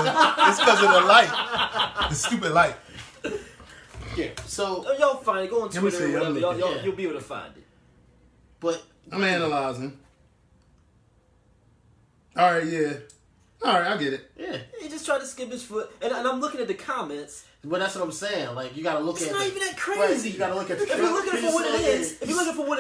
light. The stupid light. Yeah. So y'all find it. Go on Twitter or whatever. You'll be able to find it. But I'm analyzing. All right, yeah. All right, I get it. Yeah. He just tried to skip his foot, and I'm looking at the comments. But that's what I'm saying. Like you gotta look at. It's not even that crazy. Right, you gotta look at. If you're looking for what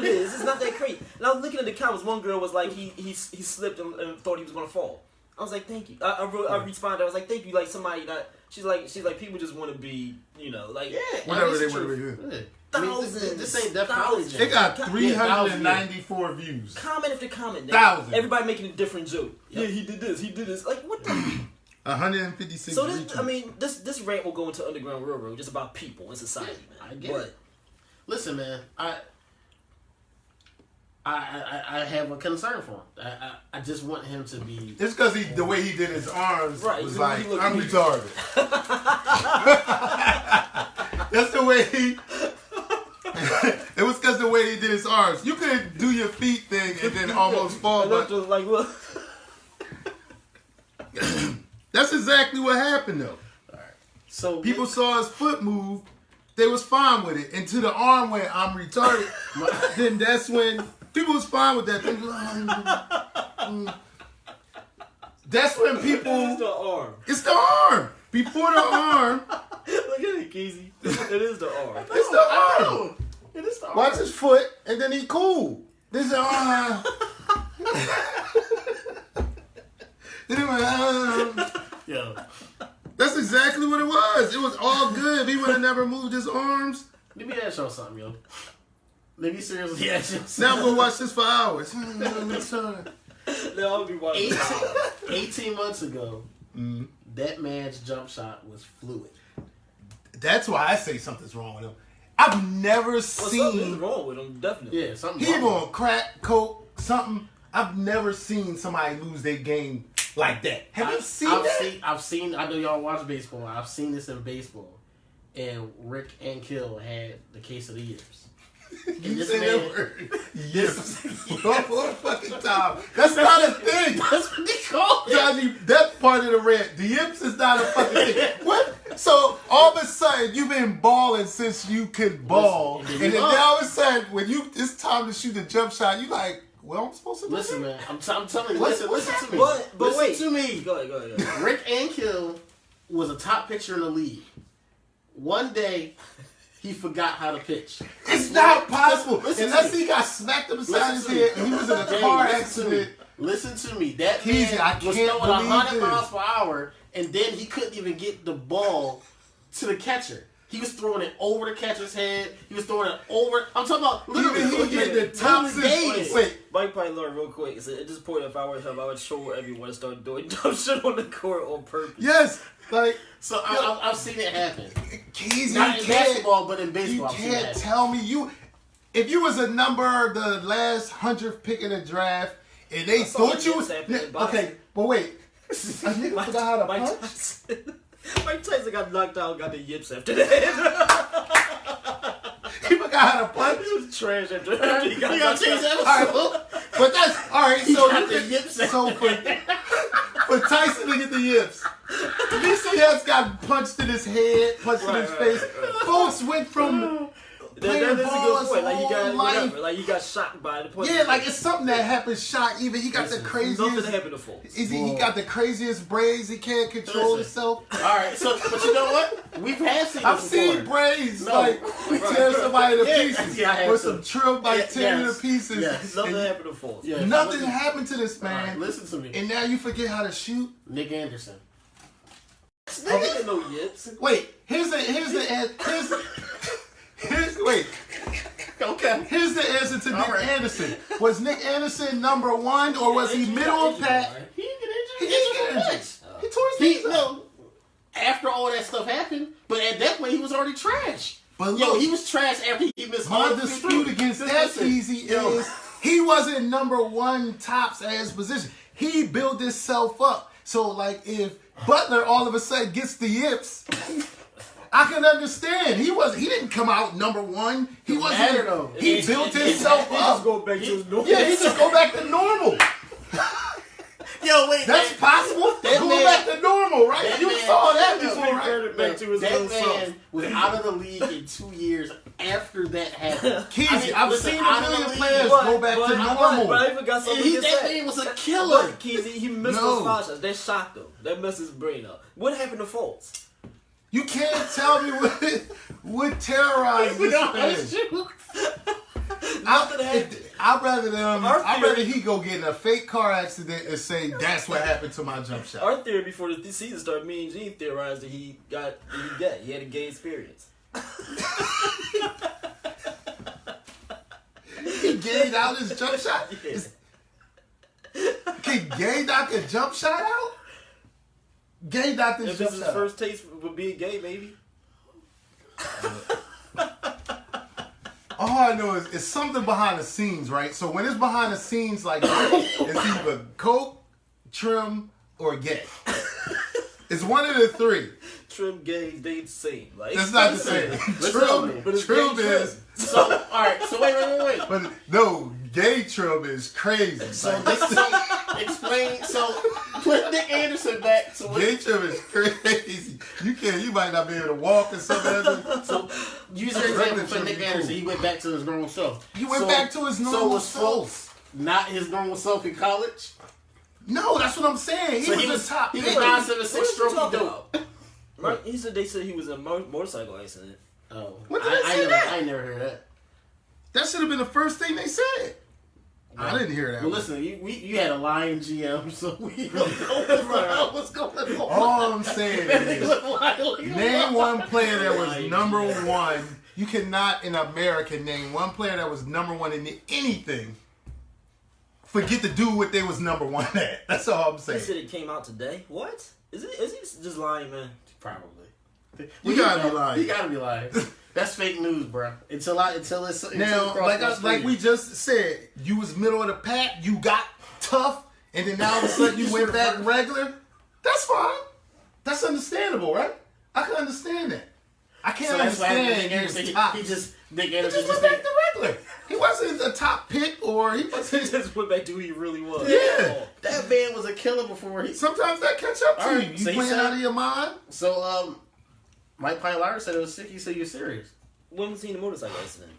it is, it's not that crazy. And I was looking at the comments. One girl was like, he slipped and thought he was gonna fall. I was like, thank you. I responded. I was like, thank you. Like somebody that she's like people just want to be, like whatever they want to be. Thousands. This ain't Def College. It got 394 views. Comment after comment. Thousands. Everybody making a different joke. Yep. Yeah, he did this. He did this. Like what the. 156. So this rant will go into Underground Railroad just about people in society, man. I get it. Listen, man, I have a concern for him. I just want him to be. It's because the way he did his arms was like I'm weak. retarded. That's the way he. It was because the way he did his arms. You could do your feet thing and then almost fall, but just like look. That's exactly what happened, though. All right. So People saw his foot move. They was fine with it. Until the arm went, I'm retarded. Then that's when people was fine with that. That's when people... It's the arm. It's the arm. Before the arm... Look at it, Keazy. It is the arm. It's the arm. It is the arm. Watch his foot, and then he cool. This is the arm. Then he went, Yo. That's exactly what it was. It was all good. If he would have never moved his arms. Let me ask y'all something, yo. Let me seriously ask y'all Now something. I'm going to watch this for hours. I'll be watching. 18 months ago, that man's jump shot was fluid. That's why I say something's wrong with him. I've never Something's seen... wrong with him, definitely. Yeah, something. He on crack, coke, something. I've never seen somebody lose their game like that. Have you seen that? I've seen. I know y'all watch baseball. I've seen this in baseball, and Rick and Kill had the case of the years. You say that word. Yes. All the fucking time. That's not a thing. That's what they call it. Taji, that's part of the rant. The yips is not a fucking thing. What? So all of a sudden you've been balling since you could ball, Listen, and then all of a sudden when it's time to shoot the jump shot, you like, well, I'm supposed to do Listen, that? man. I'm telling you. What's Listen to me. But listen wait. to me. Go ahead. Rick and Kill was a top pitcher in the league. One day, he forgot how to pitch. It's not possible Listen to unless me. he got smacked upside his Listen to head me. and he was in a Jay, car listen to me. accident. Listen to me. That Keazy, I man was can't throwing believe 100 this. miles per hour, and then he couldn't even get the ball to the catcher. He was throwing it over the catcher's head. He was throwing it over. I'm talking about literally. Even he get the literally tops. days. Wait, Mike probably learned real quick. At this point, if I were him, I would show everyone to start doing dumb shit on the court on purpose. yes, like So I've seen it happen. Keazy, Not you in can't. basketball, but in You baseball. I've seen it can't happen. tell me if you was a number the last 100th pick in the draft and they thought you was okay, but wait, a nigga forgot how to punch. Mike Tyson got knocked out, got the yips after that. He forgot how to punch. He was trash after You he got gotta knocked change out. that All episode. right, but that's all right. He So got you the can, yips. so for Tyson to get the yips, at least he has got punched in his head, punched in his face. Folks went from playing That is a ball good his point. Like you whole got life. whatever. Like you got shot by the point. Yeah, like it's something that happened. Shot even. He got the Nothing craziest. happened to folks. He got the craziest braids. He can't control Listen. himself. All right, so but you know what? We've had seen. I've this seen before. braids No. like tear somebody to Yeah, pieces yeah, I have with too. some trim like tearing Yes, to pieces. yes. Nothing And happened to folks. Yeah, nothing listen- happened to this All right, man, listen to me. and now you forget how to shoot. Nick Anderson. Nigga didn't know yips. Wait, here's the answer to Nick right. Anderson. Was Nick Anderson number one or was he middle of pack? He didn't He get injured. didn't get injured. He tore his He knees out. no. After all that stuff happened, but at that point he was already trash. But Yo, look, he was trash after he missed my all the dispute free against throws. that Listen, Keazy yo, is he wasn't number one tops at his position. He built himself up. So like if Butler all of a sudden gets the yips, I can understand. He didn't come out number one. He wasn't. matter, though. He built himself He just up. go back to his normal. Yeah, he just go back to normal. yo, wait, That's man. possible. That Go man- back to normal, right? that You man- saw that yo, before, right? Reverted back to his That real self. man was out of the league in 2 years after that happened. Keazy, I've listen, seen a out of million the players league. go back to normal. But I even got something He, to that say. man was a killer. Look, Keazy, he missed No. those foul shots. That shocked him. That messed his brain up. What happened to Fultz? You can't tell me what terrorized We this don't man. shoot. I'd rather theory- he go get in a fake car accident and say that's what happened to my jump shot. Our theory before the season started, me and Gene theorized that he gay. He had a gay experience. He gained out his jump shot. Yeah. Can Gay knock a jump shot out? Gay knocked his If jump this is his shot. first taste with being gay, maybe. All I know is it's something behind the scenes, right? So when it's behind the scenes like that, it's either coke, trim, or gay. It's one of the three. Trim, gay, they the same. Like It's not the same. Listen to me. Trim is. So, all right. So wait. But no, Gay Trib is crazy. So explain. So put Nick Anderson back to what. Gay Trib is crazy. You might not be able to walk or something. So use your example for Nick Anderson. He went back to his normal self. He went back to his normal self. Not his normal self in college. No, that's what I'm saying. He was the top. He was 9'7" stroke dope. Right? They said he was in a motorcycle accident. Oh, when did they say that? I never heard that. That should have been the first thing they said. Well, I didn't hear that. Well, listen, you had a lying GM, so we don't know what's going on. All I'm saying is, name one player that was number one. You cannot, in America, name one player that was number one in anything. Forget to do what they was number one at. That's all I'm saying. He said it came out today. What? Is he just lying, man? Probably. You gotta be lying. You gotta be lying. That's fake news, bro. Until it's now, like we just said, you was middle of the pack, you got tough, and then now all of a sudden you went back regular. That's fine. That's understandable, right? I can understand that. I can't understand Nick Anderson just went back to regular. He wasn't a top pick, or he wasn't. He just went back to who he really was. Yeah, that man was a killer before he. Sometimes that catch up to you. You playing out of your mind. So Mike Pine said it was sick. He said you're serious. When was he in the motorcycle accident?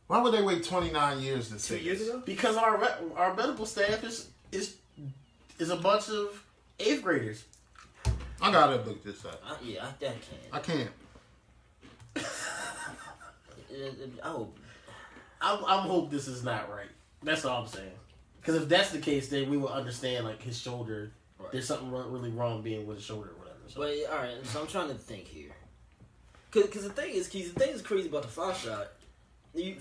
Why would they wait 29 years to say 2 years ago? Because our medical staff is a bunch of 8th graders. I gotta look this up. I can't. I can't. I hope this is not right. That's all I'm saying. Because if that's the case, then we will understand like his shoulder. Right. There's something really wrong being with his shoulder or whatever. So. But all right, so I'm trying to think here. Because the thing is crazy about the foul shot.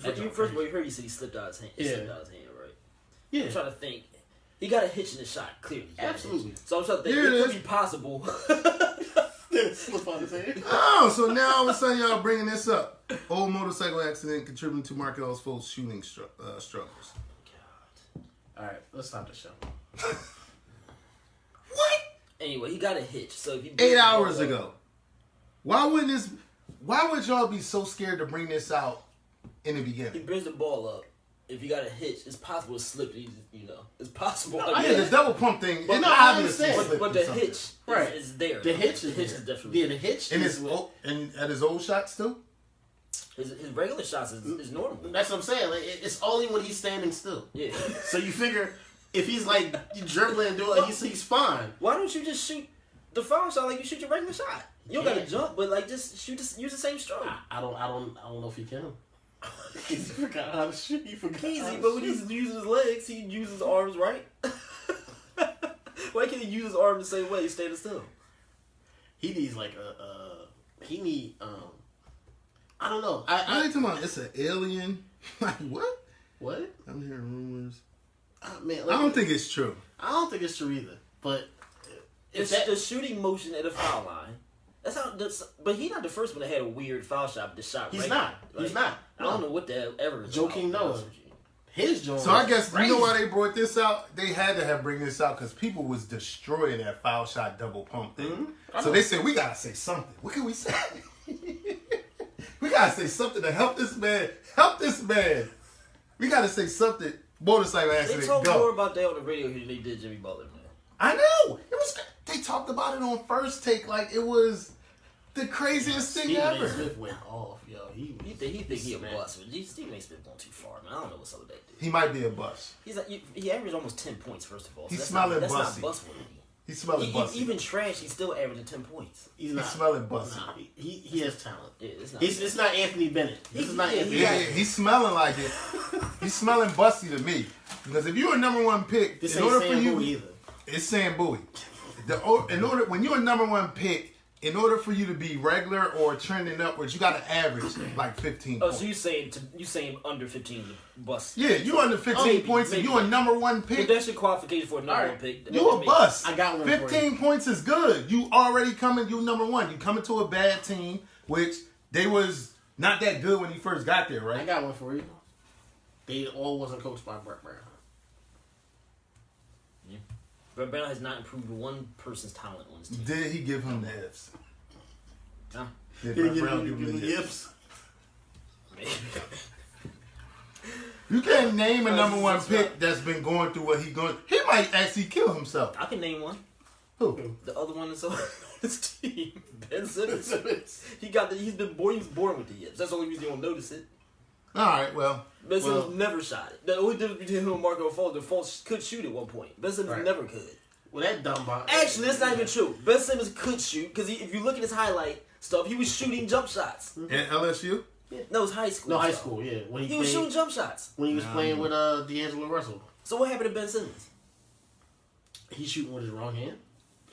First of all, you heard he said he slipped out his hand. Slipped out his hand, right? Yeah. I'm trying to think. He got a hitch in the shot, clearly. Absolutely. So I'm trying to think. It could be possible. Slip out his hand. Oh, so now all of a sudden y'all bringing this up. Old motorcycle accident contributing to Markell Fultz shooting struggles. God. All right, let's stop the show. What? Anyway, he got a hitch. So if you 8 hours ago. Why would y'all be so scared to bring this out in the beginning? He brings the ball up. If you got a hitch, it's possible to slip. It's possible. The double pump thing. But I understand. But the hitch, is there. The hitch is definitely. Yeah, the hitch. And at his old shots too. His regular shots is normal. That's what I'm saying. Like, it's only when he's standing still. Yeah. So you figure if he's like dribbling and doing, he's fine. Why don't you just shoot the foul shot like you shoot your regular shot? You don't gotta jump, but like just use the same stroke. I don't know if he can. He forgot how to shoot. Keazy, but when he's using his legs, he uses his arms, right? Why can't he use his arms the same way? He's standing still. He needs like I don't know. I ain't talking about it's an alien. Like what? What? I'm hearing rumors. Man, I don't think it's true. I don't think it's true either. But it's the shooting motion at the foul line. But he's not the first one that had a weird foul shot. The shot. He's not. He's not. I don't know what the ever. Joking Noah. His joint. So I guess you know why they brought this out. They had to bring this out because people was destroying that foul shot double pump thing. Mm-hmm. So they said we gotta say something. What can we say? We gotta say something to help this man. Help this man. We gotta say something. Motorcycle accident. They talked more about that on the radio here than they did Jimmy Butler, man. I know. It was. They talked about it on First Take like it was the craziest thing ever. Stephen A. Smith went off, yo. He think he a bust. Stephen A. Smith going too far, man. I don't know what's up with that dude. He might be a bust. He's like he averaged almost 10 points. First of all, he's smelling that's bussy. Not bust worthy. He's smelling bussy. Even trash, he's still averaging 10 points. He's smelling bussy. Nah, he has talent. Yeah, it's not Anthony Bennett. This is not Anthony Bennett. He's smelling like it. He's smelling bussy to me. Because if you're a number one pick, this in ain't order Sam for you, Bowie either. It's Sam Bowie. When you're a number one pick, in order for you to be regular or trending upwards, you got to average like 15 points. So you saying under 15 is a bust? Yeah, you under 15 points and you're a number one pick. But that's your qualification for a number one pick. You a bust. I got one 15 points is good. You already coming. You number one. You coming to a bad team, which they was not that good when he first got there, right? I got one for you. They all wasn't coached by Brett Brown. Yeah. Brett Brown has not improved one person's talent on his team. Did he give him the ifs? Huh? Did Brett Brown give him the ifs? Maybe. You can't name a number one pick that's been going through what he's going. He might actually kill himself. I can name one. Who? The other one is on his team, Ben Simmons. He's been born. He was born with the yips. That's the only reason you don't notice it. All right, well. Ben Simmons never shot it. The only difference between him and Markell Fultz, the Fultz could shoot at one point. Ben Simmons never could. Well, that dumb bot. Actually, that's not even true. Ben Simmons could shoot because if you look at his highlight stuff, he was shooting jump shots. In LSU? Yeah. No, it was high school. No, high school, yeah. When he was shooting jump shots. When he was playing with D'Angelo Russell. So what happened to Ben Simmons? He's shooting with his wrong hand.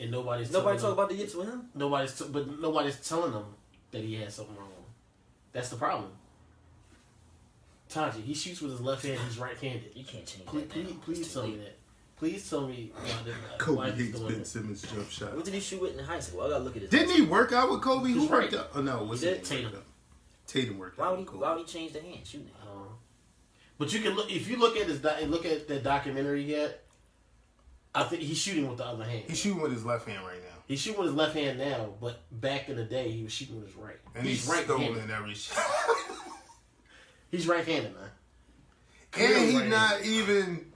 And nobody talk about the yips with him? But nobody's telling him that he has something wrong. That's the problem. Taji, he shoots with his left hand. He's right-handed. You can't change that. Please tell me that. Please tell me Kobe hates Ben Simmons' jump shot. What did he shoot with in high school? I gotta look at his. Didn't he work out with Kobe? Who worked out? Oh no, was it Tatum? Tatum worked out with Kobe. Why would he change the hand shooting? But you can look if you look at the documentary yet. I think he's shooting with the other hand. He's shooting with his left hand right now. He's shooting with his left hand now, but back in the day, he was shooting with his right. And he's right-handed every shot. He's right-handed, man. And he's not even.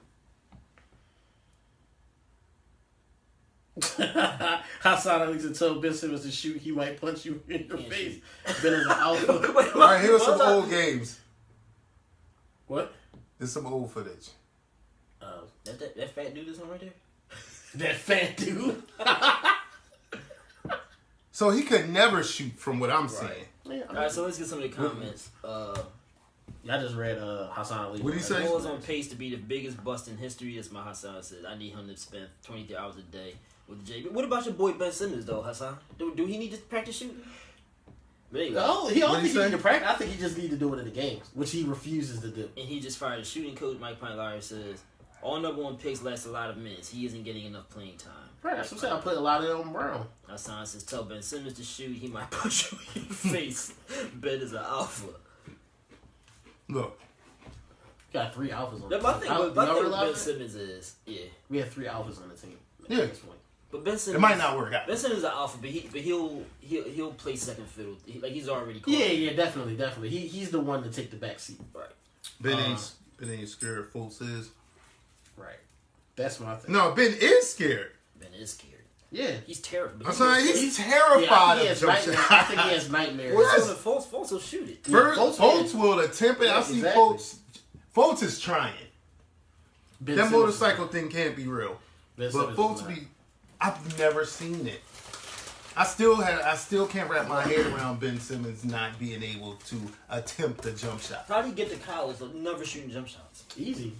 Hassan Alexa told Ben Simmons to shoot. He might punch you in your face. Ben is an alpha. All right, here are some old games. What? There's some old footage. That fat dude is on right there? That fat dude? So he could never shoot from what I'm saying. Yeah, all right, so let's get some of the comments. I just read Hassan Ali. What did he say? Paul is on pace to be the biggest bust in history. That's my Hassan said. I need him to spend 23 hours a day with JB. What about your boy Ben Simmons, though, Hassan? Do he need to practice shooting? But anyway, he don't think he need to practice. I think he just need to do it in the games, which he refuses to do. And he just fired a shooting coach. Mike Pine says, all number one picks last a lot of minutes. He isn't getting enough playing time. Right, that's what I'm saying. I put a lot of it on Brown. Hassan says, tell Ben Simmons to shoot. He might punch you in your face. Ben is an alpha. Look. Got 3 alphas on the team. My thing with Ben Simmons is, we have 3 alphas on the team. Yeah. At this point. But Ben Simmons, it might not work out. Ben Simmons is an alpha, but he'll play second fiddle. He's already called. Yeah, definitely. He's the one to take the back seat. Right. Ben ain't scared. Fultz is. Right. That's my thing. No, Ben is scared. Ben is scared. Yeah. He's terrified. He's terrified of jump shots. I think he has nightmares. Fultz will shoot it. Fultz will attempt it. Yeah, I see Fultz. Fultz is trying. That motorcycle thing can't be real. But Fultz I've never seen it. I still can't wrap my head around Ben Simmons not being able to attempt a jump shot. How do you get to college of never shooting jump shots? Easy.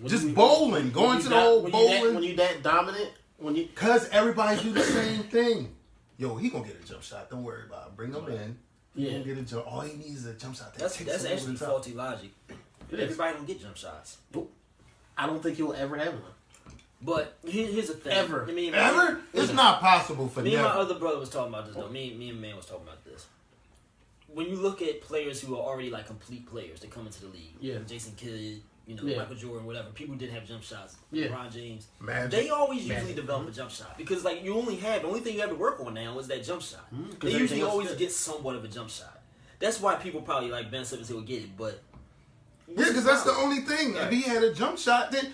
Just bowling. Going to the whole bowling. When you that dominant. Because everybody do the same thing. Yo, he gonna get a jump shot. Don't worry about it. Bring him in. He gonna get a jump. All he needs is a jump shot. That's actually faulty logic. Everybody don't get jump shots. I don't think he'll ever have one. But here's the thing. Ever? It's not possible for me. And my other brother was talking about this though. Me and man was talking about this. When you look at players who are already like complete players that come into the league, Jason Kidd, Michael Jordan, whatever. People didn't have jump shots. LeBron James. They always usually develop a jump shot because like the only thing you have to work on now is that jump shot. They usually always get somewhat of a jump shot. That's why people probably like Ben Simmons who will get it, but because that's the only thing. Right. If he had a jump shot, then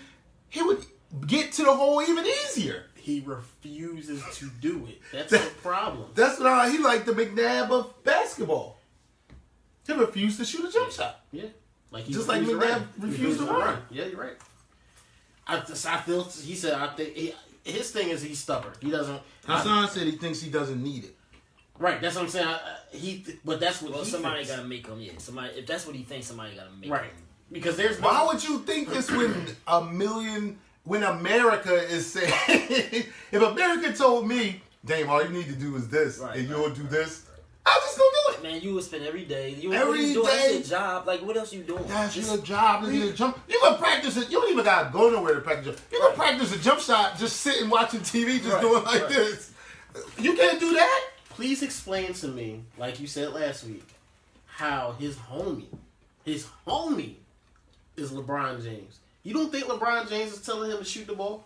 he would get to the hole even easier. He refuses to do it. That's the problem. That's what he like the McNabb of basketball. He refused to shoot a jump shot. Yeah. Like just like McNabb refused to run. Yeah, you're right. I feel he said I think his thing is he's stubborn. He doesn't. Hassan said he thinks he doesn't need it. Right, that's what I'm saying. But that's what somebody got to make him. Yeah, somebody. If that's what he thinks, somebody got to make him. Right, because there's. Why would you think this when America is saying, if America told me, Dame, all you need to do is this, and you'll do this, I'll just go do it. Man, you would spend every day. Every day. That's your job. Like, what else you doing? That's your job. You can practice it. You don't even got to go nowhere to practice it. You can practice a jump shot just sitting watching TV, just doing like this. You can't do that? Please explain to me, like you said last week, how his homie is LeBron James. You don't think LeBron James is telling him to shoot the ball?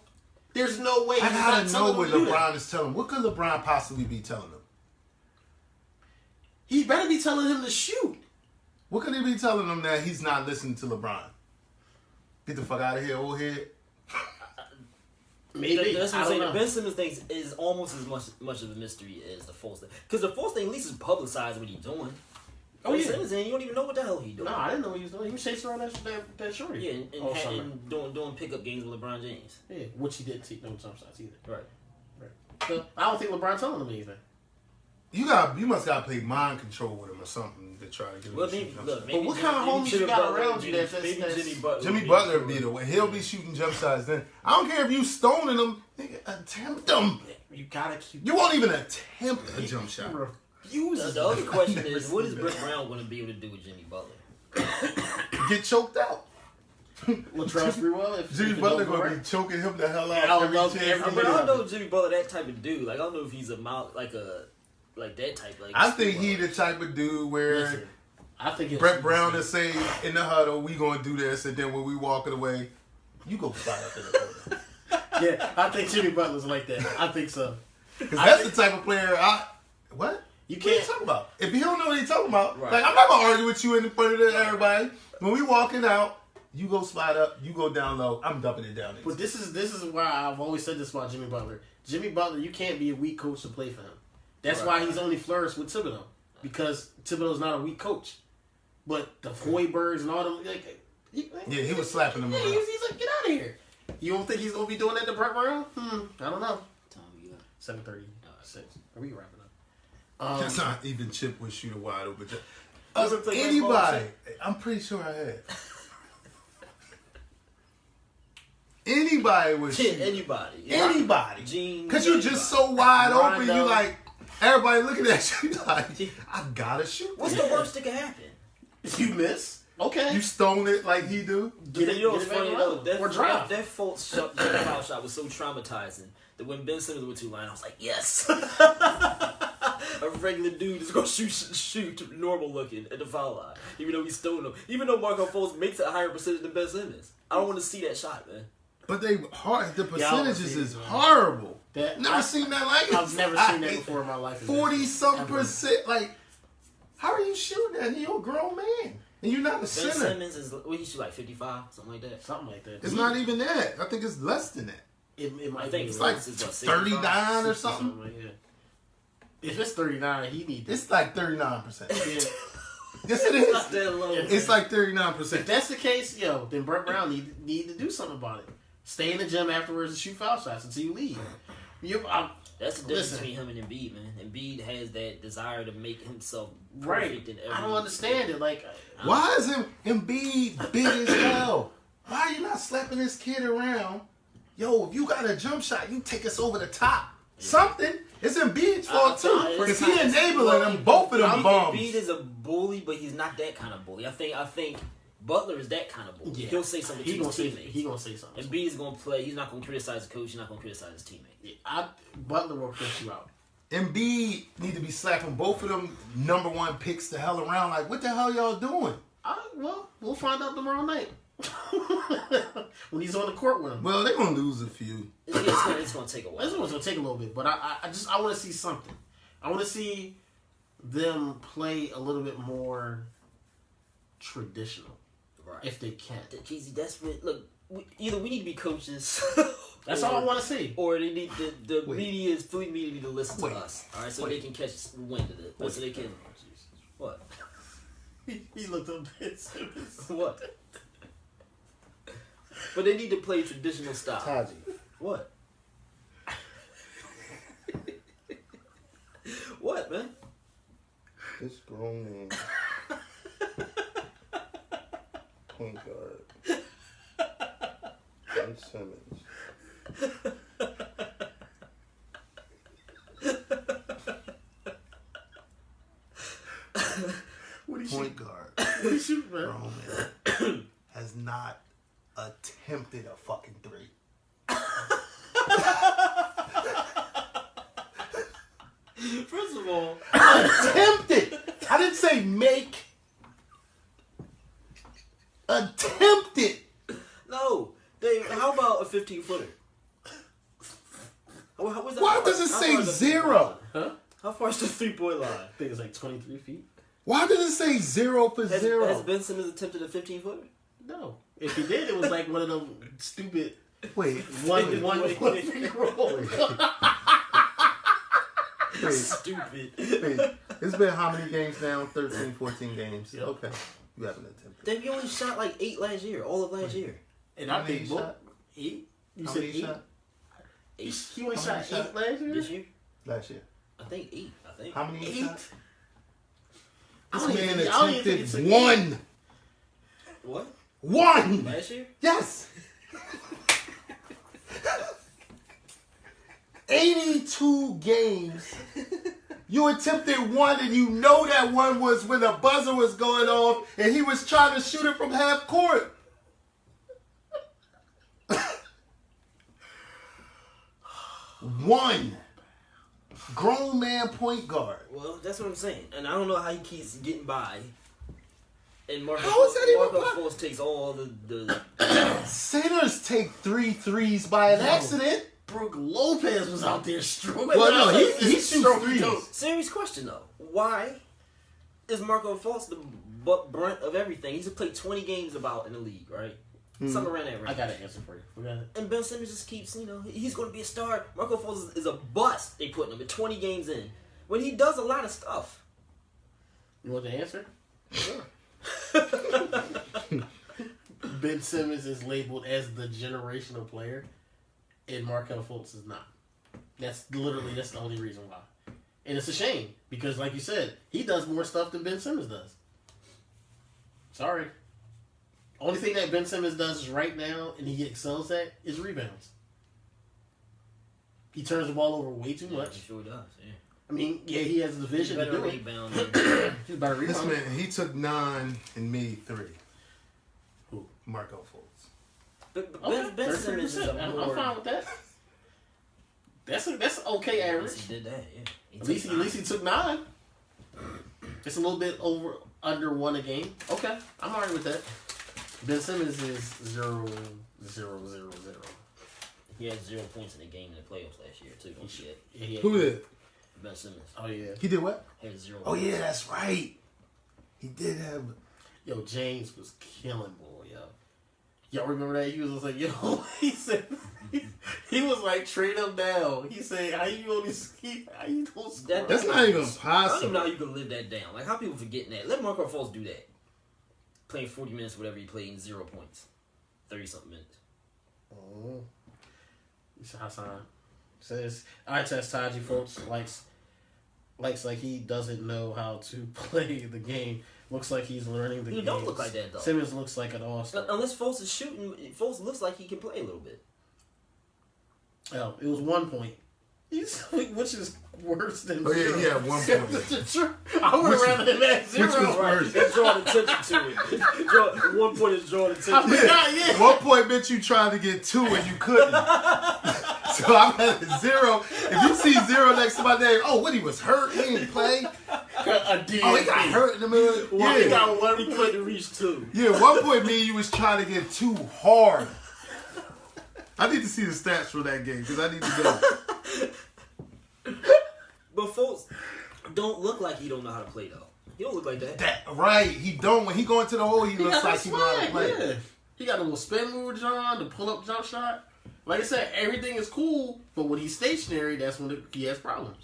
There's no way. I gotta know what LeBron is telling him. What could LeBron possibly be telling him? He better be telling him to shoot. What could he be telling him that he's not listening to LeBron? Get the fuck out of here, old head. Maybe. That's what I'm I saying. don't The know. Ben Simmons thing is almost as much of a mystery as the Fultz thing. Because the Fultz thing at least is publicized what he's doing. Ben Simmons, and you don't even know what the hell he's doing. No, I didn't know what he was doing. He was chasing around that shorty. Yeah, and doing pickup games with LeBron James. Yeah, which he didn't take no jump shots either. Right. So I don't think LeBron telling him anything. You must gotta play mind control with him or something to try to get him. Well, to maybe, shoot look, jump But what kind of homies you got around you that's Jimmy Butler would be the way. He'll be shooting jump shots then. I don't care if you stoning them. Nigga, attempt them. You gotta keep. You won't even attempt a jump shot. The other question is, what is Brett Brown going to be able to do with Jimmy Butler? Get choked out. Latrell Sprewell, if Jimmy if it Butler don't go gonna right. be choking him the hell out. Yeah, I would every love chance every he But I gets. don't know Jimmy Butler that type of dude. Like I don't know if he's a mouth like that type. Like I think he the type of dude where Listen, I think Brett Brown to say in the huddle, we gonna do this, and then when we walking away, you go slide up in the corner. Yeah, I think Jimmy Butler's like that. I think so. Because that's the type of player what? You What are you can't. talking about? If you don't know what he's talking about, Right. like I'm not gonna argue with you in front of everybody. When we walking out, you go slide up, you go down low. I'm dumping it down. But this is why I've always said this about Jimmy Butler. Jimmy Butler, you can't be a weak coach to play for him. That's why he's only flourished with Thibodeau, because Thibodeau's not a weak coach. But the Hoibergs and all them, He was slapping them around. He's like, get out of here. You don't think he's gonna be doing that to Brett Brown? I don't know. Time we got. 7:36. Are we wrapping up? That's not even Chip would shoot a wide open. Ever play baseball, Anybody, Chip? I'm pretty sure I have. Anybody would shoot. Anybody. Anybody. Gene. Because you're just so wide open, you Rondo. like, everybody looking at you like, I gotta shoot. What's the worst that can happen? You miss? Okay. You stone it like he do? You know what's back funny around. though? Or drive. That Fultz foul shot was so traumatizing that when Ben Simmons went to line, I was like, yes. A regular dude is gonna shoot normal looking at the foul line, even though he's stoned him. Even though Markell Fultz makes it a higher percentage than Ben Simmons, I don't want to see that shot, man. But the percentages is man. horrible. That- Never seen that like it. I've never seen that before in my life. 40-some%. Like, how are you shooting that? You're a grown man. And you're not a Ben center. Simmons is, what he shoot, like 55, something like that. Something like that. It's not even that. I think it's less than that. It might I think be it's like Fultz is about 39 or 60 something. like that. If it's 39, he needs. It's like 39%. Yeah. Yes, it Not is. that low. It's like If 39%. that's the case, then Brett Brown need to do something about it. Stay in the gym afterwards and shoot foul shots until you leave. That's the difference Listen. between him and Embiid, man. Embiid has that desire to make himself Right. perfect in every. I don't understand it. Like, Why is Embiid big as hell? Why are you not slapping this kid around? Yo, if you got a jump shot, you take us over the top. Something. It's Embiid's fault too. Because he enabling them, both of them bums. Embiid is a bully, but he's not that kind of bully. I think Butler is that kind of bully. Yeah. He'll say something to he his gonna say teammates. he gonna say something. Embiid is gonna play. He's not gonna criticize the coach. He's not gonna criticize his teammate. Butler will push you out. Embiid need to be slapping both of them number one picks the hell around. Like, what the hell y'all doing? Well, we'll find out tomorrow night when he's on the court with him. Well, they're gonna lose a few. It's gonna take a while. This one's gonna take a little bit, but I want to see something. I want to see them play a little bit more traditional, Right. if they can. Keazy, that's what. Look, either we need to be coaches. That's all I want to see. Or they need the Wait. media, Philly media, need to listen Wait. to us. All right, so they can catch wind of it. So they can. What? He looked up this. What? But they need to play traditional style. Taji. What? What, man? This grown man. Point guard. Ben Simmons. What he Point shoot? guard. What he shoot, man? Grown man. Has not attempted a fucking three. First of all, Attempted. I didn't say make. Attempted. no. Dave, how about a 15-footer? Why does it say zero? Huh? How far is the 3-point line? I think it's like 23 feet. Why does it say 0 for Has 0? Ben Simmons attempted a 15-footer? No. If he did, it was like one of them stupid Wait. one finger roll. Wait. Stupid. Wait. It's been how many games now? 13, 14 games. Yep. Okay. You haven't attempted. Then you only shot like 8 last year, all of last year. And How I many think he shot? 8. You How said many he 8. shot? He only How shot many 8 shot? last year. This year? Last year. I think 8. I think. How many he 8. shot? I This don't man even- I don't even think attempted it's a one. What? One. Last year? Yes. 82 games. You attempted one, and you know that one was when the buzzer was going off, and he was trying to shoot it from half court. One. Grown man point guard. Well, that's what I'm saying. And I don't know how he keeps getting by. And Markell How is that even Fultz takes all the Centers take 3 threes by an accident. Brooke Lopez was out there stroking. Well, no, he shoots stroking threes. dope. Serious question though. Why is Markell Fultz the brunt of everything? He's played 20 games about in the league, right? Something around that range. I got an answer for you. Forgot it. And Ben Simmons just keeps, he's going to be a star. Markell Fultz is a bust. They put him at 20 games in when he does a lot of stuff. You want the answer? Sure. Ben Simmons is labeled as the generational player, and Markell Fultz is not. That's the only reason why. And it's a shame because, like you said, he does more stuff than Ben Simmons does. Sorry. Only thing that Ben Simmons does right now, and he excels at, is rebounds. He turns the ball over way too much. He sure does, yeah. I mean, yeah, he has the vision to Better do it. rebound. He's better This rebound. man, he took 9 and made 3. Who? Markell Fultz. But Okay, Ben Simmons is a 33%. more... I'm fine with that. That's okay At average. least he did that, yeah. At least he took 9. It's a little bit under 1 a game. Okay, I'm alright with that. Ben Simmons is 0-0-0-0. He had 0 points in the game in the playoffs last year, too. Don't forget. Yeah, Who did? Ben Simmons. Oh yeah. He did what? He had 0 Oh points. yeah, that's right. He did have. Yo, James was killing boy, yo. Y'all remember that? He was just like, yo, he said he was like trade him down. He said, how you gonna score? That's not even I don't even possible. know how you can live that down. Like, how people forgetting that? Let Markell Fultz do that. Playing 40 minutes, whatever he played, in 0 points. 30-something minutes. Oh. Hassan says, I test Taji Fultz likes like he doesn't know how to play the game. Looks like he's learning the game. He don't look like that, though. Simmons looks like an all-star. Unless Fultz is shooting, Fultz looks like he can play a little bit. Oh, it was 1 point. Which is worse than Oh yeah, zero. he had 1 point. I would rather him at 0. Which was worse? It's drawing attention to it. 1 point is drawing attention. I forgot, yeah. 1 point meant you tried to get 2 and you couldn't. So I'm at 0. If you see 0 next to my name, oh, what, he was hurt? He didn't play? Oh, he got hurt in the middle. Well, he Yeah, got 1 he couldn't reach 2. yeah. 1 point mean you was trying to get 2 hard. I need to see the stats for that game because I need to know. But Fultz don't look like he don't know how to play, though. He don't look like that. Right, he don't. When he go into the hole, he looks got like the he know how to swag, play. yeah. He got a little spin move, John, the pull-up jump shot. Like I said, everything is cool, but when he's stationary, that's when he has problems.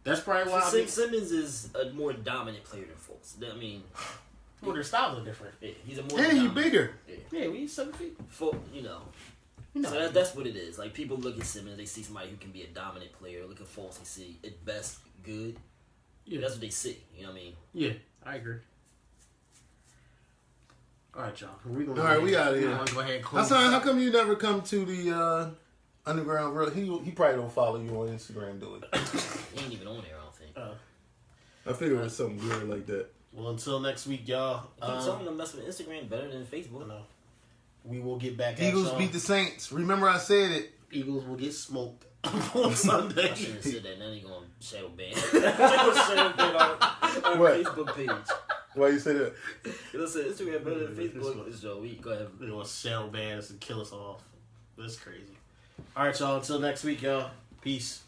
That's probably why Simmons is a more dominant player than Fultz. I mean, well, their styles are different. yeah, he's a more And he dominant. bigger. Yeah, we 7 feet. So that's what it is. Like, people look at Simmons, they see somebody who can be a dominant player. Look at Fultz, they see at best good. Yeah. That's what they see. You know what I mean? Yeah, I agree. All right, y'all. All right, we out of here. Go ahead and close. Hassan, how come you never come to the Underground Real? He probably don't follow you on Instagram, do it. He ain't even on there, I don't think. I figured it was something weird like that. Well, until next week, y'all. Keep telling them to mess with Instagram better than Facebook. No. We will get back Eagles at y'all. beat the Saints. Remember I said it. Eagles will get smoked on Sunday. I should have said that. Now they going to shadow ban. Shadow ban our What? Facebook page. Why you say that? Listen, Instagram better than Facebook. This Joe, we go ahead. They're going to shadow ban us and kill us off. That's crazy. All right, y'all. Until next week, y'all. Peace.